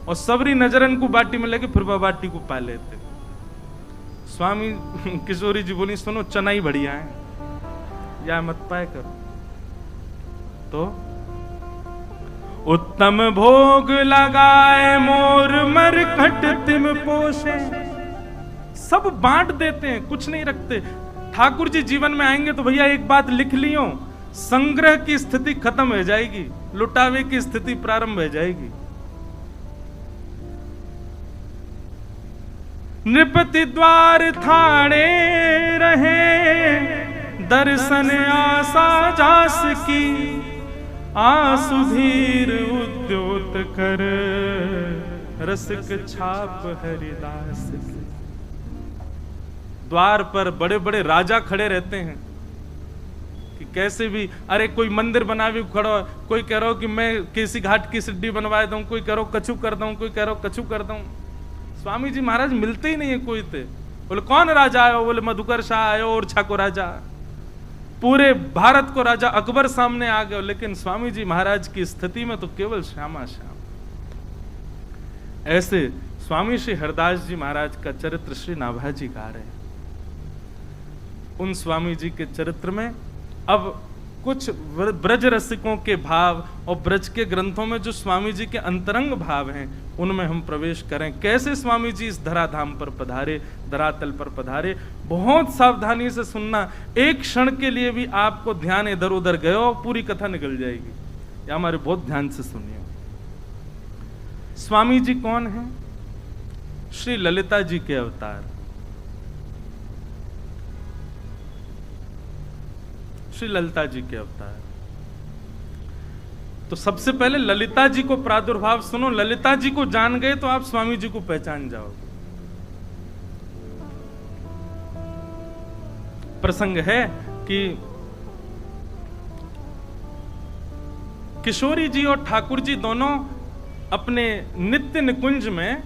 और सबरी नजरन को बाटी में लेके फिर वह बाटी को पा लेते। स्वामी किशोरी जी बोली, सुनो चना ही बढ़िया है, या मत पाए करो। तो उत्तम भोग लगाए मोर मरकट तिम पोषे, सब बांट देते हैं, कुछ नहीं रखते। ठाकुर जी जीवन में आएंगे तो भैया एक बात लिख लियो, संग्रह की स्थिति खत्म हो जाएगी, लुटावे की स्थिति प्रारंभ हो जाएगी। नृपति द्वार थाड़े रहे, दर्शन आशा जास की, आसुधीर उद्योत कर, रसिक छाप हरिदास की। द्वार पर बड़े बड़े राजा खड़े रहते हैं कि कैसे भी, अरे कोई मंदिर बना भी खड़ो, कोई कह रहा हो कि मैं केसी घाट की सिड्डी बनवा दूं, कोई कह रहा हो कछु कर दूं, कोई कह रहा हो कछु कर दूं। स्वामी जी महाराज मिलते ही नहीं है कोई थे। बोले कौन राजा आयो, बोले मधुकर शाह आयो, ओरछा को राजा, पूरे भारत को राजा अकबर सामने आ गए, लेकिन स्वामी जी महाराज की स्थिति में तो केवल श्यामा श्याम। ऐसे स्वामी श्री हरदास जी महाराज का चरित्र श्री नाभाजी गा रहे हैं। उन स्वामी जी के चरित्र में अब कुछ ब्रज रसिकों के भाव और ब्रज के ग्रंथों में जो स्वामी जी के अंतरंग भाव हैं, उनमें हम प्रवेश करें। कैसे स्वामी जी इस धराधाम पर पधारे, धरातल पर पधारे, बहुत सावधानी से सुनना। एक क्षण के लिए भी आपको ध्यान इधर उधर गयो, पूरी कथा निकल जाएगी। या हमारे बहुत ध्यान से सुनिए। स्वामी जी कौन है? श्री ललिता जी के अवतार, श्री ललिता जी के अवतार। तो सबसे पहले ललिता जी को प्रादुर्भाव सुनो। ललिता जी को जान गए तो आप स्वामी जी को पहचान जाओगे। प्रसंग है कि किशोरी जी और ठाकुर जी दोनों अपने नित्य निकुंज में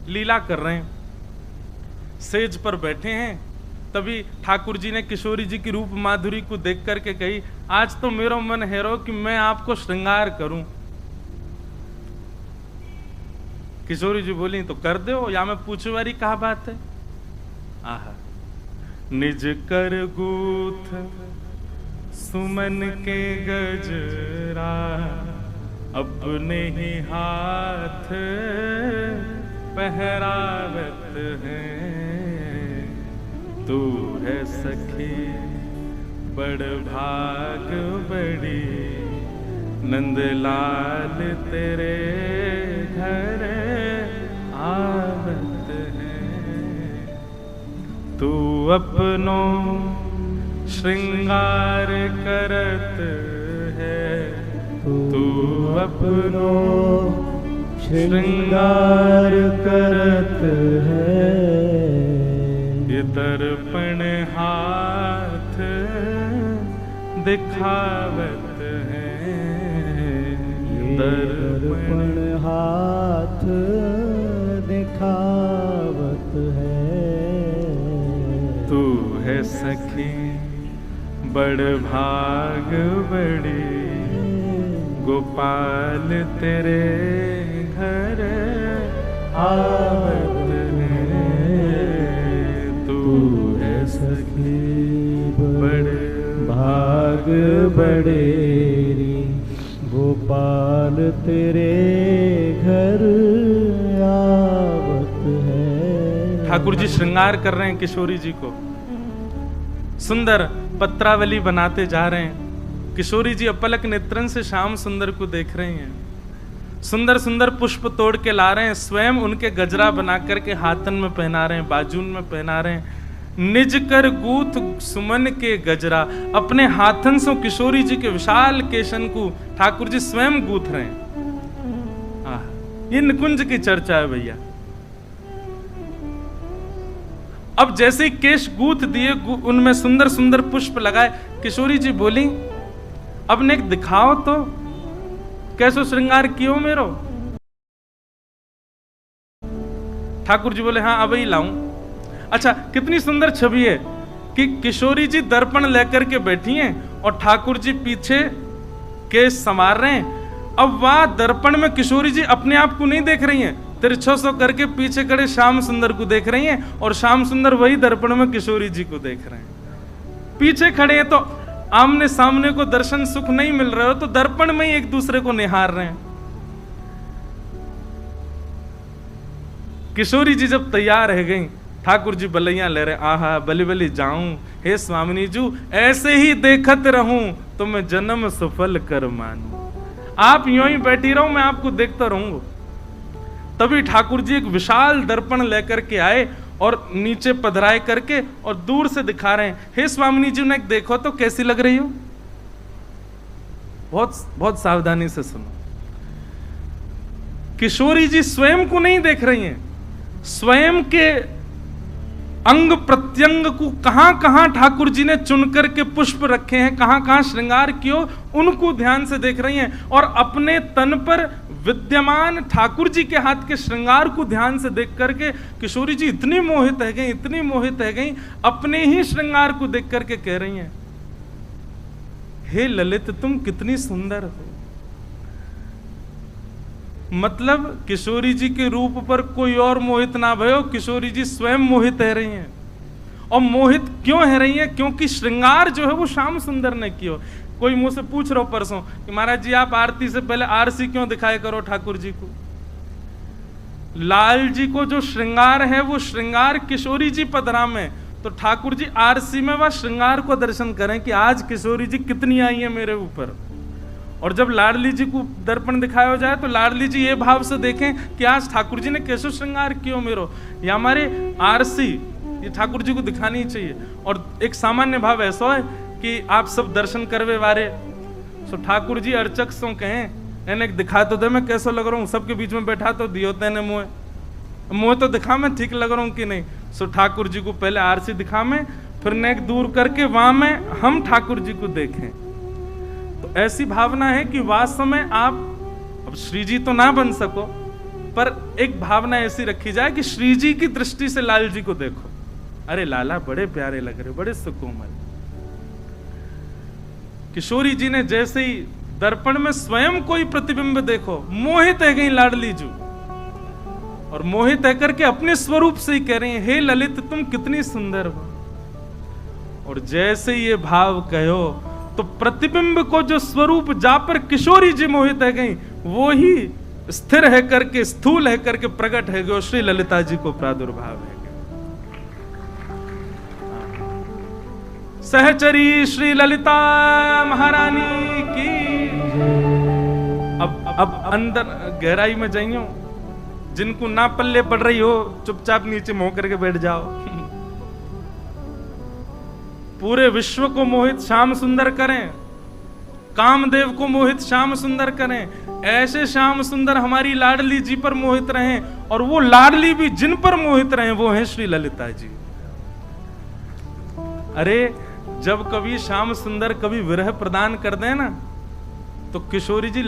लीला कर रहे हैं, सेज पर बैठे हैं। तभी ठाकुर जी ने किशोरी जी की रूप माधुरी को देख करके कही, आज तो मेरा मन हैरो कि मैं आपको श्रृंगार करूं। किशोरी जी बोली, तो कर दो, या मैं पूछे वाली कहा बात है। आहा, निज कर गूथ सुमन के गजरा अपने ही हाथ पहरावत है। तू है सखी बड़ भाग बड़ी, नंदलाल तेरे घर आवत है। तू अपनों श्रृंगार करत है, तू अपनों श्रृंगार करत है। ये दर्पण हाथ दिखावत है, दर्पण हाथ दिखावत है। तू है सखी बड़ भाग बड़ी, गोपाल तेरे घर आवत है। तू है सखी बड़ भाग बड़ेरी, गोपाल तेरे घर आवत है। ठाकुर जी श्रृंगार कर रहे हैं किशोरी जी को, सुंदर पत्रावली बनाते जा रहे हैं। किशोरी जी अपलक नेत्रन से श्याम सुंदर को देख रही हैं। सुंदर सुंदर पुष्प तोड़ के ला रहे हैं, स्वयं उनके गजरा बना करके हाथन में पहना रहे हैं, बाजून में पहना रहे हैं। निज कर गूथ सुमन के गजरा, अपने हाथन से किशोरी जी के विशाल केशन को ठाकुर जी स्वयं गूथ रहे हैं। ये निकुंज की चर्चा है भैया। अब जैसे ही केश गूथ दिए, उनमें सुंदर सुंदर पुष्प लगाए, किशोरी जी बोली अब ने दिखाओ तो कैसो श्रृंगार कियो मेरो। ठाकुर जी बोले हाँ अब ही लाऊं। अच्छा, कितनी सुंदर छवि है कि किशोरी जी दर्पण लेकर के बैठी हैं और ठाकुर जी पीछे केश संवार रहे हैं। अब वह दर्पण में किशोरी जी अपने आप को नहीं देख रही हैं, तिरछो सो करके पीछे खड़े श्याम सुंदर को देख रही हैं और श्याम सुंदर वही दर्पण में किशोरी जी को देख रहे हैं। पीछे खड़े हैं तो आमने सामने को दर्शन सुख नहीं मिल रहा हो, तो दर्पण में ही एक दूसरे को निहार रहे हैं। किशोरी जी जब तैयार रह गई, ठाकुर जी बलैया ले रहे, आहा बलि बलि जाऊं, हे स्वामिनी जू ऐसे ही देखत रहूं तो मैं जन्म सफल कर मानूं। आप यूं ही बैठी रहो, मैं आपको देखता रहूंगा। तभी ठाकुर जी एक विशाल दर्पण लेकर के आए और नीचे पधराए करके और दूर से दिखा रहे हैं, हे स्वामिनी जी ने देखो तो कैसी लग रही हो। बहुत बहुत सावधानी से सुनो। किशोरी जी स्वयं को नहीं देख रही हैं, स्वयं के अंग प्रत्यंग को कहां कहां ठाकुर जी ने चुन करके पुष्प रखे हैं, कहां कहां श्रृंगार कियो, उनको ध्यान से देख रही हैं और अपने तन पर विद्यमान ठाकुर जी के हाथ के श्रृंगार को ध्यान से देख करके किशोरी जी इतनी मोहित है गई, इतनी मोहित है गई, अपने ही श्रृंगार को देख करके कह रही हैं, हे ललित तुम कितनी सुंदर हो। मतलब किशोरी जी के रूप पर कोई और मोहित ना भयो, किशोरी जी स्वयं मोहित रह रही हैं। और मोहित क्यों है रही हैं? क्योंकि श्रृंगार जो है वो श्याम सुंदर ने किया। कोई मुझसे पूछ रहा परसों कि महाराज जी आप आरती से पहले आरसी क्यों दिखाया करो ठाकुर जी को। लाल जी को जो श्रृंगार है वो श्रृंगार किशोरी जी पधरा में, तो ठाकुर जी आरसी में वह श्रृंगार को दर्शन करें कि आज किशोरी जी कितनी आई है मेरे ऊपर। और जब लाडली जी को दर्पण दिखाया जाए तो लाडली जी ये भाव से देखें कि आज ठाकुर जी ने कैसे श्रृंगार किया मेरो। या हमारे आरसी ये ठाकुर जी को दिखानी चाहिए। और एक सामान्य भाव ऐसा है कि आप सब दर्शन करवे वारे, सो ठाकुर जी अर्चक सो कहें एने दिखा तो दे मैं कैसा लग रहा हूँ, सबके बीच में बैठा तो दियो तेने मुँह तो दिखा मैं ठीक लग रहा हूँ कि नहीं। सो ठाकुर जी को पहले आरसी दिखा में, फिर नेक दूर करके वहां में हम ठाकुर जी को देखें। तो ऐसी भावना है कि वास्तव में आप अब श्री जी तो ना बन सको, पर एक भावना ऐसी रखी जाए कि श्री जी की दृष्टि से लाल जी को देखो, अरे लाला बड़े प्यारे लग रहे, बड़े सुकोमल। किशोरी जी ने जैसे ही दर्पण में स्वयं कोई प्रतिबिंब देखो, मोहित है गई लाडली जू, और मोहित है करके अपने स्वरूप से ही कह रही है, हे ललित तुम कितनी सुंदर हो। और जैसे ये भाव कहो तो प्रतिबिंब को जो स्वरूप जा पर किशोरी जी मोहित है गई, वो ही स्थिर है करके, स्थूल है करके प्रकट है गयो, श्री ललिता जी को प्रादुर्भाव है। सहचरी श्री ललिता महारानी की। अब अंदर गहराई में जाइयो, जिनको ना पल्ले पड़ रही हो चुपचाप नीचे मुंह करके बैठ जाओ। पूरे विश्व को मोहित श्याम सुंदर करें, कामदेव को मोहित श्याम सुंदर करें, ऐसे श्याम सुंदर हमारी लाडली जी पर मोहित रहें, और वो लाडली भी जिन पर मोहित रहें वो है श्री ललिता जी। अरे जब कभी श्याम सुंदर कभी विरह प्रदान कर दें ना, तो किशोरी जी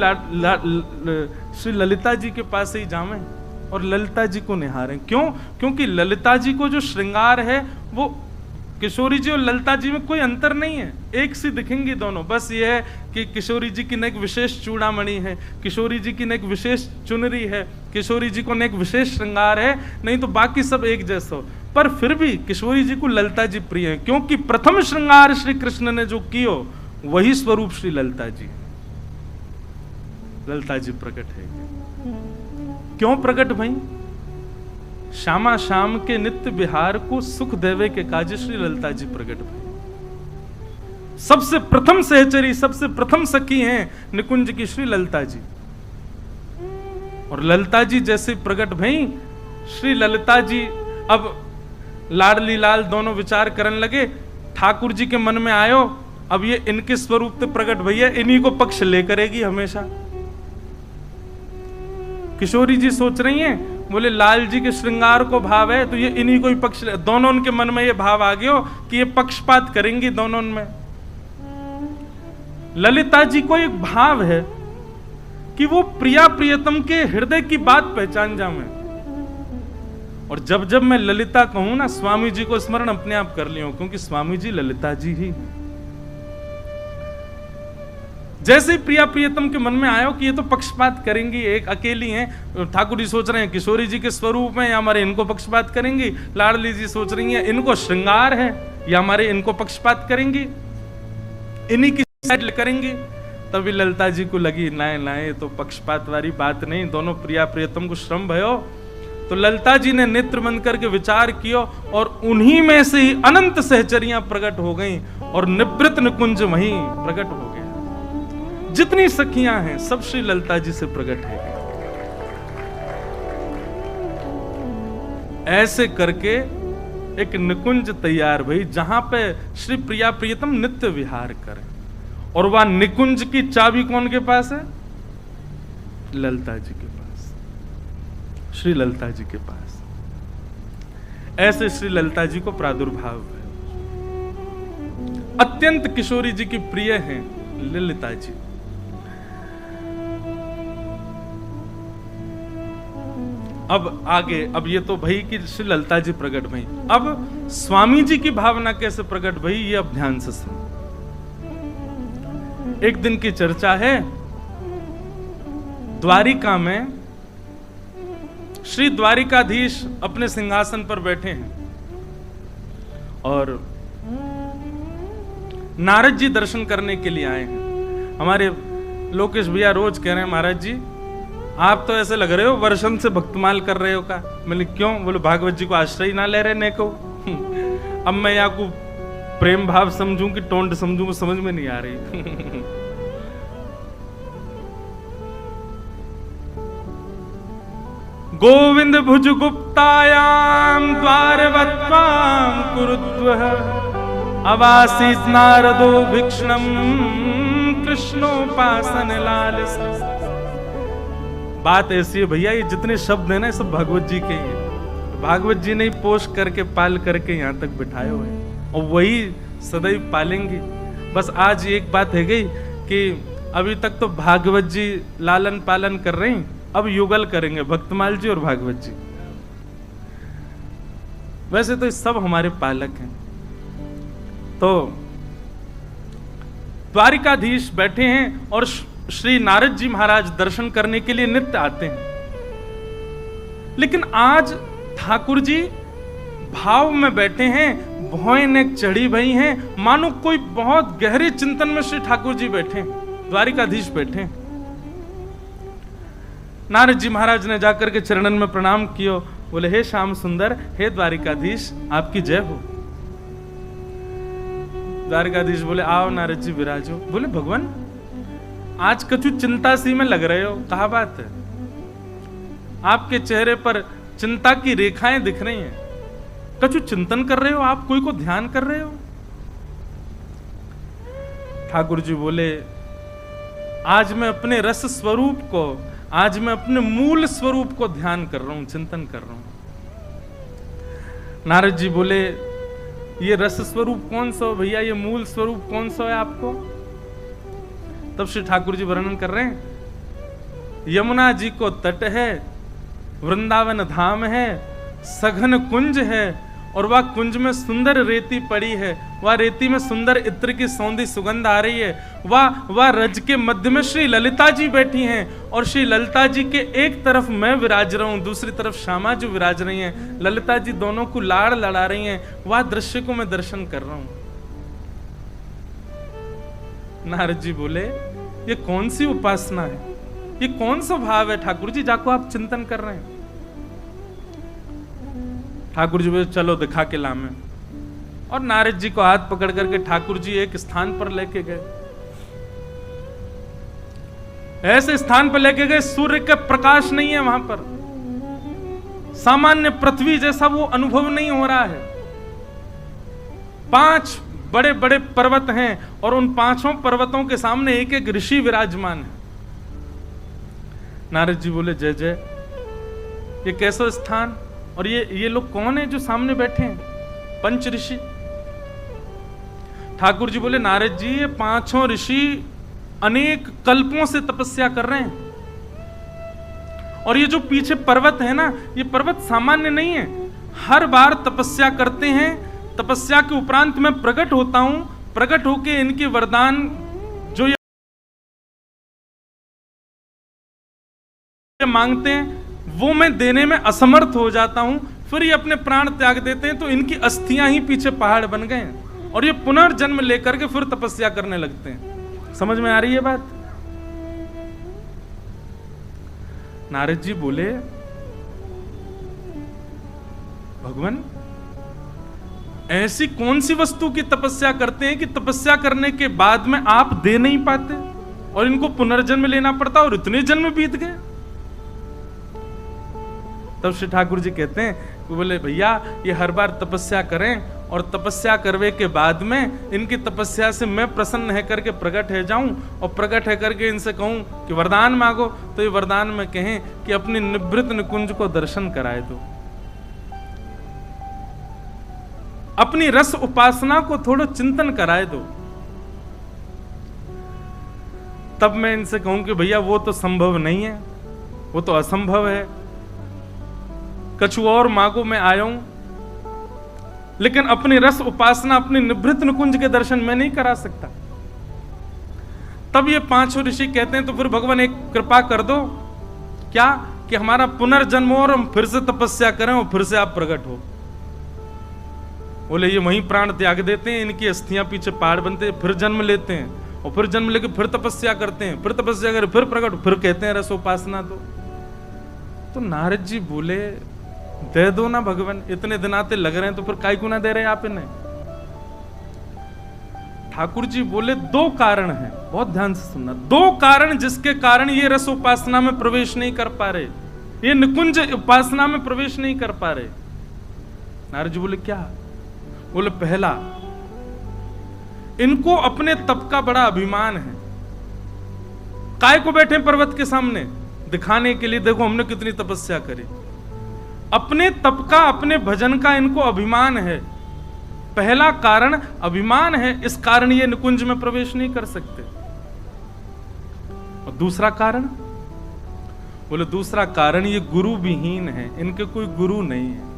श्री ललिता जी के पास ही जावें और ललिता जी को निहारें। क्यों? क्योंकि ललिता जी को जो श्रृंगार है वो किशोरी जी और ललिता जी में कोई अंतर नहीं है, एक सी दिखेंगी दोनों। बस ये है कि किशोरी जी की नेक विशेष चूड़ामणि है, किशोरी जी की नेक विशेष चुनरी है, किशोरी जी को नेक विशेष श्रृंगार है, नहीं तो बाकी सब एक जैसा। पर फिर भी किशोरी जी को ललिता जी प्रिय है, क्योंकि प्रथम श्रृंगार श्री कृष्ण ने जो कियो वही स्वरूप श्री ललिता जी। ललिता जी प्रकट है। क्यों प्रकट भई? श्यामा श्याम के नित्य विहार को सुख देवे के काज श्री ललिता जी प्रकट भई। सबसे प्रथम सहचरी, सबसे प्रथम सखी हैं निकुंज की श्री ललिता जी। और ललिता जी जैसे प्रकट भई, श्री ललिता जी अब लाडली लाल दोनों विचार करने लगे। ठाकुर जी के मन में आयो, अब ये इनके स्वरूप से प्रकट भैया, इन्हीं को पक्ष ले करेगी हमेशा। किशोरी जी सोच रही हैं, बोले लाल जी के श्रृंगार को भाव है तो ये इन्हीं को ही पक्ष, दोनों उनके मन में ये भाव आ गया कि ये पक्षपात करेंगी दोनों में। ललिता जी को एक भाव है कि वो प्रिया प्रियतम के हृदय की बात पहचान जाऊं। और जब जब मैं ललिता कहूं ना, स्वामी जी को स्मरण अपने आप कर लियो, क्योंकि स्वामी जी ललिता जी ही। जैसे ही प्रिया प्रियतम के मन में आयो कि ये तो पक्षपात करेंगी, एक अकेली हैं, ठाकुर जी सोच रहे हैं किशोरी जी के स्वरूप में या हमारे इनको पक्षपात करेंगी, लाडली जी सोच रही हैं इनको श्रृंगार है या हमारे इनको पक्षपात करेंगी, इन्हीं की साइड करेंगी। तभी ललिता जी को लगी नाए नाए तो पक्षपात वाली बात नहीं, दोनों प्रिया प्रियतम को श्रम भयो। तो ललिता जी ने नेत्र बंद करके विचार किया और उन्हीं में से ही अनंत सहचरियां प्रकट हो गईं और निवृत्त निकुंज वहीं प्रकट हो गया। जितनी सखियां हैं सब श्री ललिता जी से प्रकट है। ऐसे करके एक निकुंज तैयार भई, जहां पे श्री प्रिया प्रियतम नित्य विहार करें। और वह निकुंज की चाबी कौन के पास है? ललिता जी के पास, श्री ललिता जी के पास। ऐसे श्री ललिता जी को प्रादुर्भाव है। अत्यंत किशोरी जी की प्रिय हैं ललिता जी। अब आगे, अब ये तो भई कि श्री ललिता जी प्रकट भई, अब स्वामी जी की भावना कैसे प्रकट भई ये अब ध्यान से सुनो। एक दिन की चर्चा है, द्वारिका में श्री द्वारिकाधीश अपने सिंहासन पर बैठे हैं और नारद जी दर्शन करने के लिए आए हैं। हमारे लोकेश भैया रोज कह रहे हैं महाराज जी आप तो ऐसे लग रहे हो वर्षन से भक्तमाल कर रहे हो का। मैंने क्यों? बोले भागवत जी को आश्रय ना ले रहे ने को। अब मैं यहाँ को प्रेम भाव समझूं कि टोंड समझूं, समझ में नहीं आ रही। गोविंद भुज गुप्तायाम द्वारवत्वाम कुरुद्वः अवासीत नारदो भिक्षणम कृष्णोपासन लालस। बात ऐसी है भैया, ये जितने शब्द है ना सब भागवत जी के ही हैं। भागवत जी ने ही पोष करके पाल करके यहाँ तक बिठाए हुए हैं और वही सदैव पालेंगे। बस आज एक बात है गई कि अभी तक तो भागवत जी लालन पालन कर रहे हैं, अब युगल करेंगे भक्तमाल जी और भागवत जी। वैसे तो सब हमारे पालक हैं। तो द्वारिकाधीश बैठे हैं और श्री नारद जी महाराज दर्शन करने के लिए नित्य आते हैं। लेकिन आज ठाकुर जी भाव में बैठे हैं, भौएं नेक चढ़ी भई हैं, मानो कोई बहुत गहरे चिंतन में श्री ठाकुर जी बैठे, द्वारिकाधीश बैठे। नारद जी महाराज ने जाकर के चरणन में प्रणाम किया, बोले हे श्याम सुंदर, हे द्वारिकाधीश, आपकी जय हो। द्वारिकाधीश बोले आओ नारद जी विराजो। बोले भगवान आज कछु चिंता सी में लग रहे हो, कहा बात है? आपके चेहरे पर चिंता की रेखाएं दिख रही हैं, कछु चिंतन कर रहे हो आप, कोई को ध्यान कर रहे हो? ठाकुर जी बोले आज मैं अपने रस स्वरूप को, आज मैं अपने मूल स्वरूप को ध्यान कर रहा हूं, चिंतन कर रहा हूं। नारद जी बोले ये रस स्वरूप कौन सा भैया, ये मूल स्वरूप कौन सा है आपको? तब श्री ठाकुर जी वर्णन कर रहे हैं, यमुना जी को तट है, वृंदावन धाम है, सघन कुंज है, और वह कुंज में सुंदर रेती पड़ी है, वह रेती में सुंदर इत्र की सौंधी सुगंध आ रही है, वह रज के मध्य में श्री ललिता जी बैठी हैं, और श्री ललिता जी के एक तरफ मैं विराज रहा हूं, दूसरी तरफ श्यामा जी विराज रही हैं, ललिता जी दोनों को लाड़ लड़ा रही हैं, वह दृश्य को मैं दर्शन कर रहा हूं। नारद जी बोले ये कौन सी उपासना है, ये कौन सा भाव है ठाकुर जी जाको आप चिंतन कर रहे हैं? ठाकुर जी बोले चलो दिखा के लामे, और नारद जी को हाथ पकड़ करके ठाकुर जी एक स्थान पर लेके गए, ऐसे स्थान पर लेके गए सूर्य का प्रकाश नहीं है वहां पर, सामान्य पृथ्वी जैसा वो अनुभव नहीं हो रहा है। 5 बड़े बड़े पर्वत हैं, और उन 5 पर्वतों के सामने एक एक ऋषि विराजमान है। नारद जी बोले जय जय, ये कैसा स्थान, और ये लोग कौन है जो सामने बैठे हैं? 5 ऋषि। ठाकुर जी बोले नारद जी ये 5 ऋषि अनेक कल्पों से तपस्या कर रहे हैं, और ये जो पीछे पर्वत है ना, ये पर्वत सामान्य नहीं है, हर बार तपस्या करते हैं, तपस्या के उपरांत मैं प्रकट होता हूं, प्रकट होके इनके वरदान जो ये मांगते हैं वो मैं देने में असमर्थ हो जाता हूं, फिर ये अपने प्राण त्याग देते हैं, तो इनकी अस्थियां ही पीछे पहाड़ बन गए हैं, और ये पुनर्जन्म लेकर के फिर तपस्या करने लगते हैं। समझ में आ रही है बात? नारद जी बोले भगवान ऐसी कौन सी वस्तु की तपस्या करते हैं कि तपस्या करने के बाद में आप दे नहीं पाते, और इनको पुनर्जन्म लेना पड़ता, और इतने जन्म बीत गए। तब श्री ठाकुर जी कहते हैं, बोले भैया ये हर बार तपस्या करें, और तपस्या करवे के बाद में इनकी तपस्या से मैं प्रसन्न है करके प्रकट है जाऊं, और प्रकट है करके इनसे कहूं कि वरदान मांगो, तो ये वरदान में कहें कि अपनी निभृत निकुंज को दर्शन कराए दो, अपनी रस उपासना को थोड़ा चिंतन कराए दो। तब मैं इनसे कहूं कि भैया वो तो संभव नहीं है, वो तो असंभव है, कछु और मांगो मैं आया हूं, लेकिन अपनी रस उपासना, अपनी निभृत निकुंज के दर्शन मैं नहीं करा सकता। तब ये 5 ऋषि कहते हैं तो फिर भगवान एक कृपा कर दो, क्या कि हमारा पुनर्जन्म हो और हम फिर से तपस्या करें और फिर से आप प्रकट हो। बोले ये वहीं प्राण त्याग देते हैं, इनकी अस्थियां पीछे पहाड़ बनते हैं, फिर जन्म लेते हैं, और फिर जन्म लेके फिर तपस्या करते हैं, फिर तपस्या करें, फिर प्रकट, फिर कहते हैं रस उपासना दो। तो नारद जी बोले दे दो ना भगवान, इतने दिन आते लग रहे हैं तो फिर काय को ना दे रहे आप इन्हें? ठाकुर जी बोले 2 कारण हैं, बहुत ध्यान से सुनना, 2 कारण जिसके कारण ये रस उपासना में प्रवेश नहीं कर पा रहे, ये निकुंज उपासना में प्रवेश नहीं कर पा रहे। नारद जी बोले क्या? बोले पहला, इनको अपने तप का बड़ा अभिमान है, काय को बैठे पर्वत के सामने दिखाने के लिए, देखो हमने कितनी तपस्या करी, अपने तप का, अपने भजन का इनको अभिमान है। पहला कारण अभिमान है, इस कारण ये निकुंज में प्रवेश नहीं कर सकते। और दूसरा कारण, बोले दूसरा कारण ये गुरु विहीन है, इनके कोई गुरु नहीं है।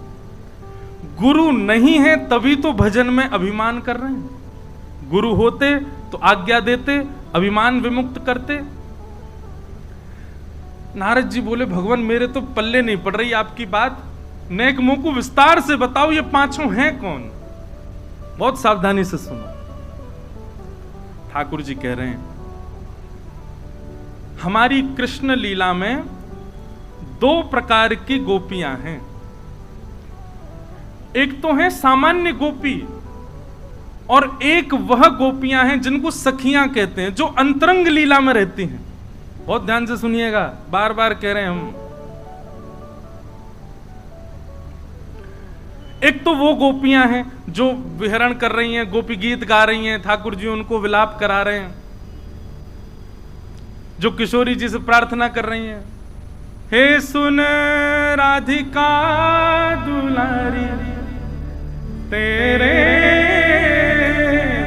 गुरु नहीं है तभी तो भजन में अभिमान कर रहे हैं, गुरु होते तो आज्ञा देते, अभिमान विमुक्त करते। नारद जी बोले भगवान मेरे तो पल्ले नहीं पड़ रही आपकी बात, नेक मुंह को विस्तार से बताओ ये पांचों हैं कौन। बहुत सावधानी से सुनो। ठाकुर जी कह रहे हैं हमारी कृष्ण लीला में दो प्रकार की गोपियां हैं। एक तो है सामान्य गोपी और एक वह गोपियां हैं जिनको सखियां कहते हैं, जो अंतरंग लीला में रहती हैं। बहुत ध्यान से सुनिएगा, बार बार कह रहे हैं हम। एक तो वो गोपियां हैं जो विहरण कर रही हैं, गोपी गीत गा रही हैं, ठाकुर जी उनको विलाप करा रहे हैं, जो किशोरी जी से प्रार्थना कर रही हैं, हे सुन राधिका दुलारी तेरे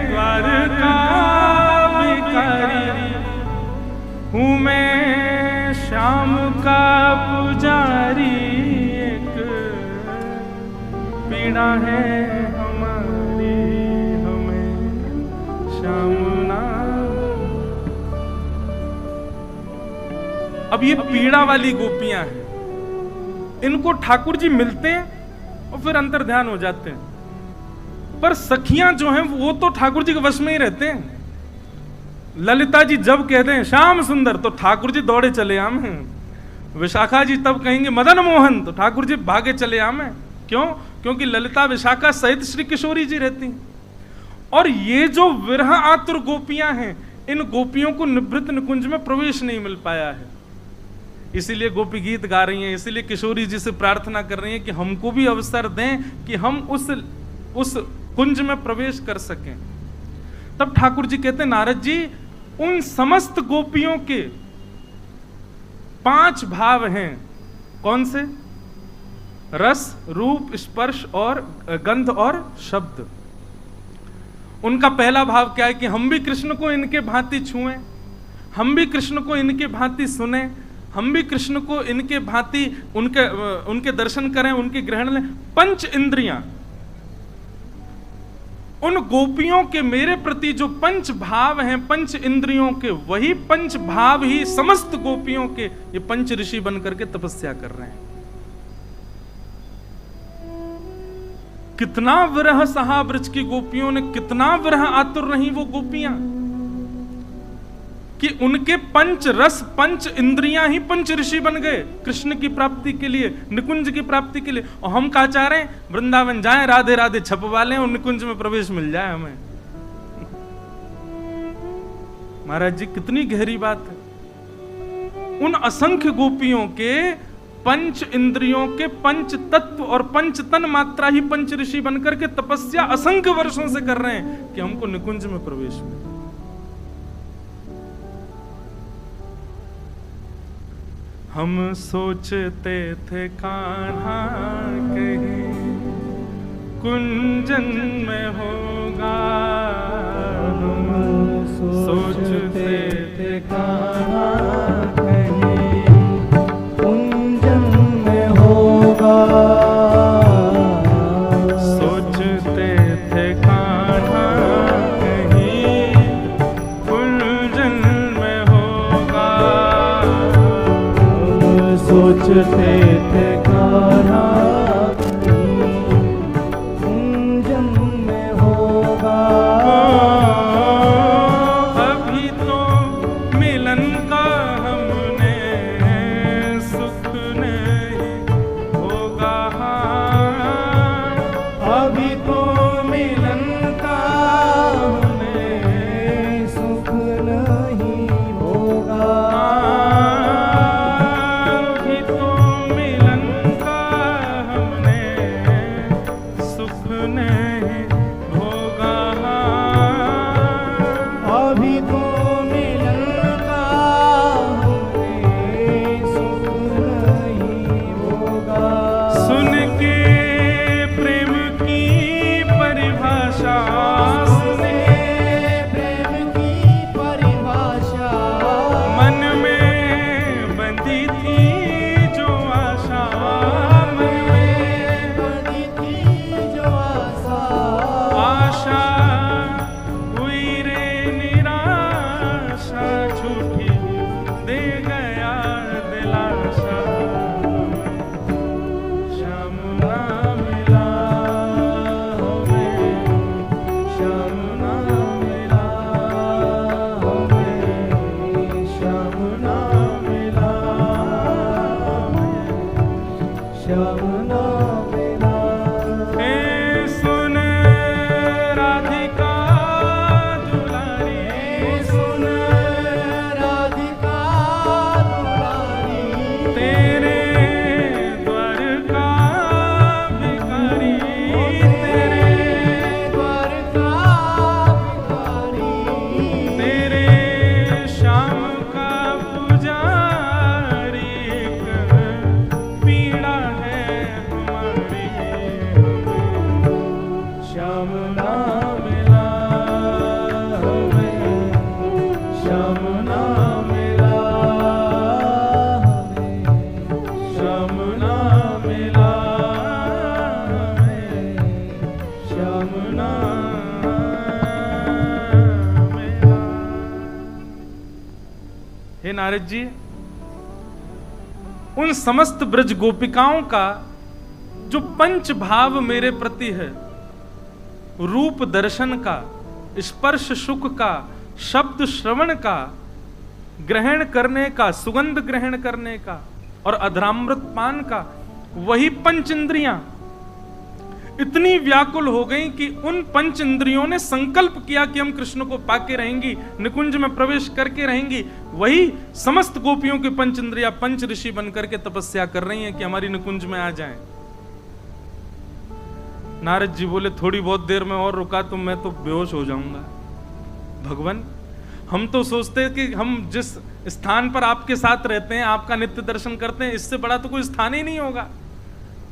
द्वार का भिखारी हूं मैं श्याम का पुजारी, एक पीड़ा है हमारी हमें श्याम ना। अब ये पीड़ा वाली गोपियां हैं, इनको ठाकुर जी मिलते हैं और फिर अंतर ध्यान हो जाते हैं। पर सखियां जो हैं वो तो ठाकुर जी के वश में ही रहते हैं। ललिता जी जब कहते हैं श्याम सुंदर तो ठाकुर जी दौड़े चले आम हैं। विशाखा जी तब कहेंगे मदन मोहन तो ठाकुर जी भागे चले आम हैं। क्यों? क्योंकि ललिता विशाखा सहित श्री किशोरी जी रहती हैं। और ये जो विरह आतुर गोपियां हैं, इन गोपियों को निवृत्त निकुंज में प्रवेश नहीं मिल पाया है, इसीलिए गोपी गीत गा रही हैं, इसीलिए किशोरी जी से प्रार्थना कर रही हैं कि हमको भी अवसर दें कि हम उस कुंज में प्रवेश कर सकें। तब ठाकुर जी कहते हैं नारद जी उन समस्त गोपियों के 5 भाव हैं। कौन से? रस, रूप, स्पर्श और गंध और शब्द। उनका पहला भाव क्या है कि हम भी कृष्ण को इनके भांति छुएं, हम भी कृष्ण को इनके भांति सुने, हम भी कृष्ण को इनके भांति उनके दर्शन करें, उनके ग्रहण लें। 5 इंद्रियां, उन गोपियों के मेरे प्रति जो 5 भाव हैं, 5 इंद्रियों के, वही 5 भाव ही समस्त गोपियों के ये 5 ऋषि बनकर के तपस्या कर रहे हैं। कितना विरह सहा ब्रज की गोपियों ने, कितना विरह आतुर रही वो गोपियां कि उनके 5 रस 5 इंद्रियां ही 5 ऋषि बन गए कृष्ण की प्राप्ति के लिए, निकुंज की प्राप्ति के लिए। और हम क्या चाह रहे हैं? वृंदावन जाएं, राधे राधे छपवा लें और निकुंज में प्रवेश मिल जाए हमें। महाराज जी कितनी गहरी बात है। उन असंख्य गोपियों के 5 इंद्रियों के 5 तत्व और 5 तन मात्रा ही 5 ऋषि बनकर के तपस्या असंख्य वर्षों से कर रहे हैं कि हमको निकुंज में प्रवेश मिले। हम सोचते थे कान्हा कहीं कुंजन में होगा, हम सोचते थे कान्हा कहीं कुंजन में होगा, सोचते थे कान्हा कहीं कुंजन में होगा, सोचते थे कान्हा कुंजन में होगा। अभी तो मिलन का हमने सुख नहीं होगा, अभी तो मिलन का हमें सुख नहीं होगा, अभी तो मिलन का हमने सुख नहीं होगा, अभी तो मिलन का हमें सुख नहीं होगा। सुन के प्रेम की परिभाषा, सुने प्रेम की परिभाषा, मन में बंधी थी जो आशा, मन में बंधी थी जो आशा, आशा हुई रे निराशा, झूठी दे गया दिलासा, श्याम हे नारद जी, उन समस्त ब्रज गोपिकाओं का जो पंच भाव मेरे प्रति है, रूप दर्शन का, स्पर्श सुख का, शब्द श्रवण का, ग्रहण करने का, सुगंध ग्रहण करने का और अधरामृत पान का, वही पंच इंद्रियां इतनी व्याकुल हो गई कि उन पंच इंद्रियों ने संकल्प किया कि हम कृष्ण को पाके रहेंगी, निकुंज में प्रवेश करके रहेंगी। वही समस्त गोपियों की पंच इंद्रियां पंच ऋषि बनकर के तपस्या कर रही हैं कि हमारी निकुंज में आ जाएं। नारद जी बोले थोड़ी बहुत देर में और रुका तो मैं तो बेहोश हो जाऊंगा। भगवान, हम तो सोचते हैं कि हम जिस स्थान पर आपके साथ रहते हैं, आपका नित्य दर्शन करते हैं, इससे बड़ा तो कोई स्थान ही नहीं होगा।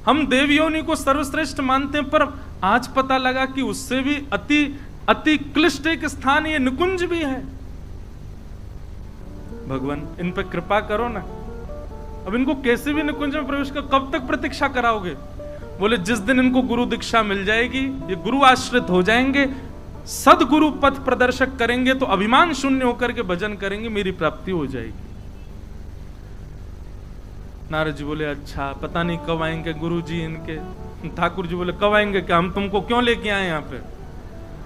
हम देवयोनि को सर्वश्रेष्ठ मानते हैं, पर आज पता लगा कि उससे भी अति अति क्लिष्ट एक स्थान ये निकुंज भी है। भगवान, इन पर कृपा करो ना। अब इनको कैसे भी निकुंज में प्रवेश कर, कब तक प्रतीक्षा कराओगे? बोले जिस दिन इनको गुरु दीक्षा मिल जाएगी, ये गुरु आश्रित हो जाएंगे, सदगुरु पथ प्रदर्शक करेंगे, तो अभिमान शून्य होकर के भजन करेंगे, मेरी प्राप्ति हो जाएगी। नारद जी बोले अच्छा, पता नहीं कब आएंगे गुरु जी इनके। ठाकुर जी बोले कब आएंगे, क्या हम तुमको क्यों लेके आए यहाँ पे?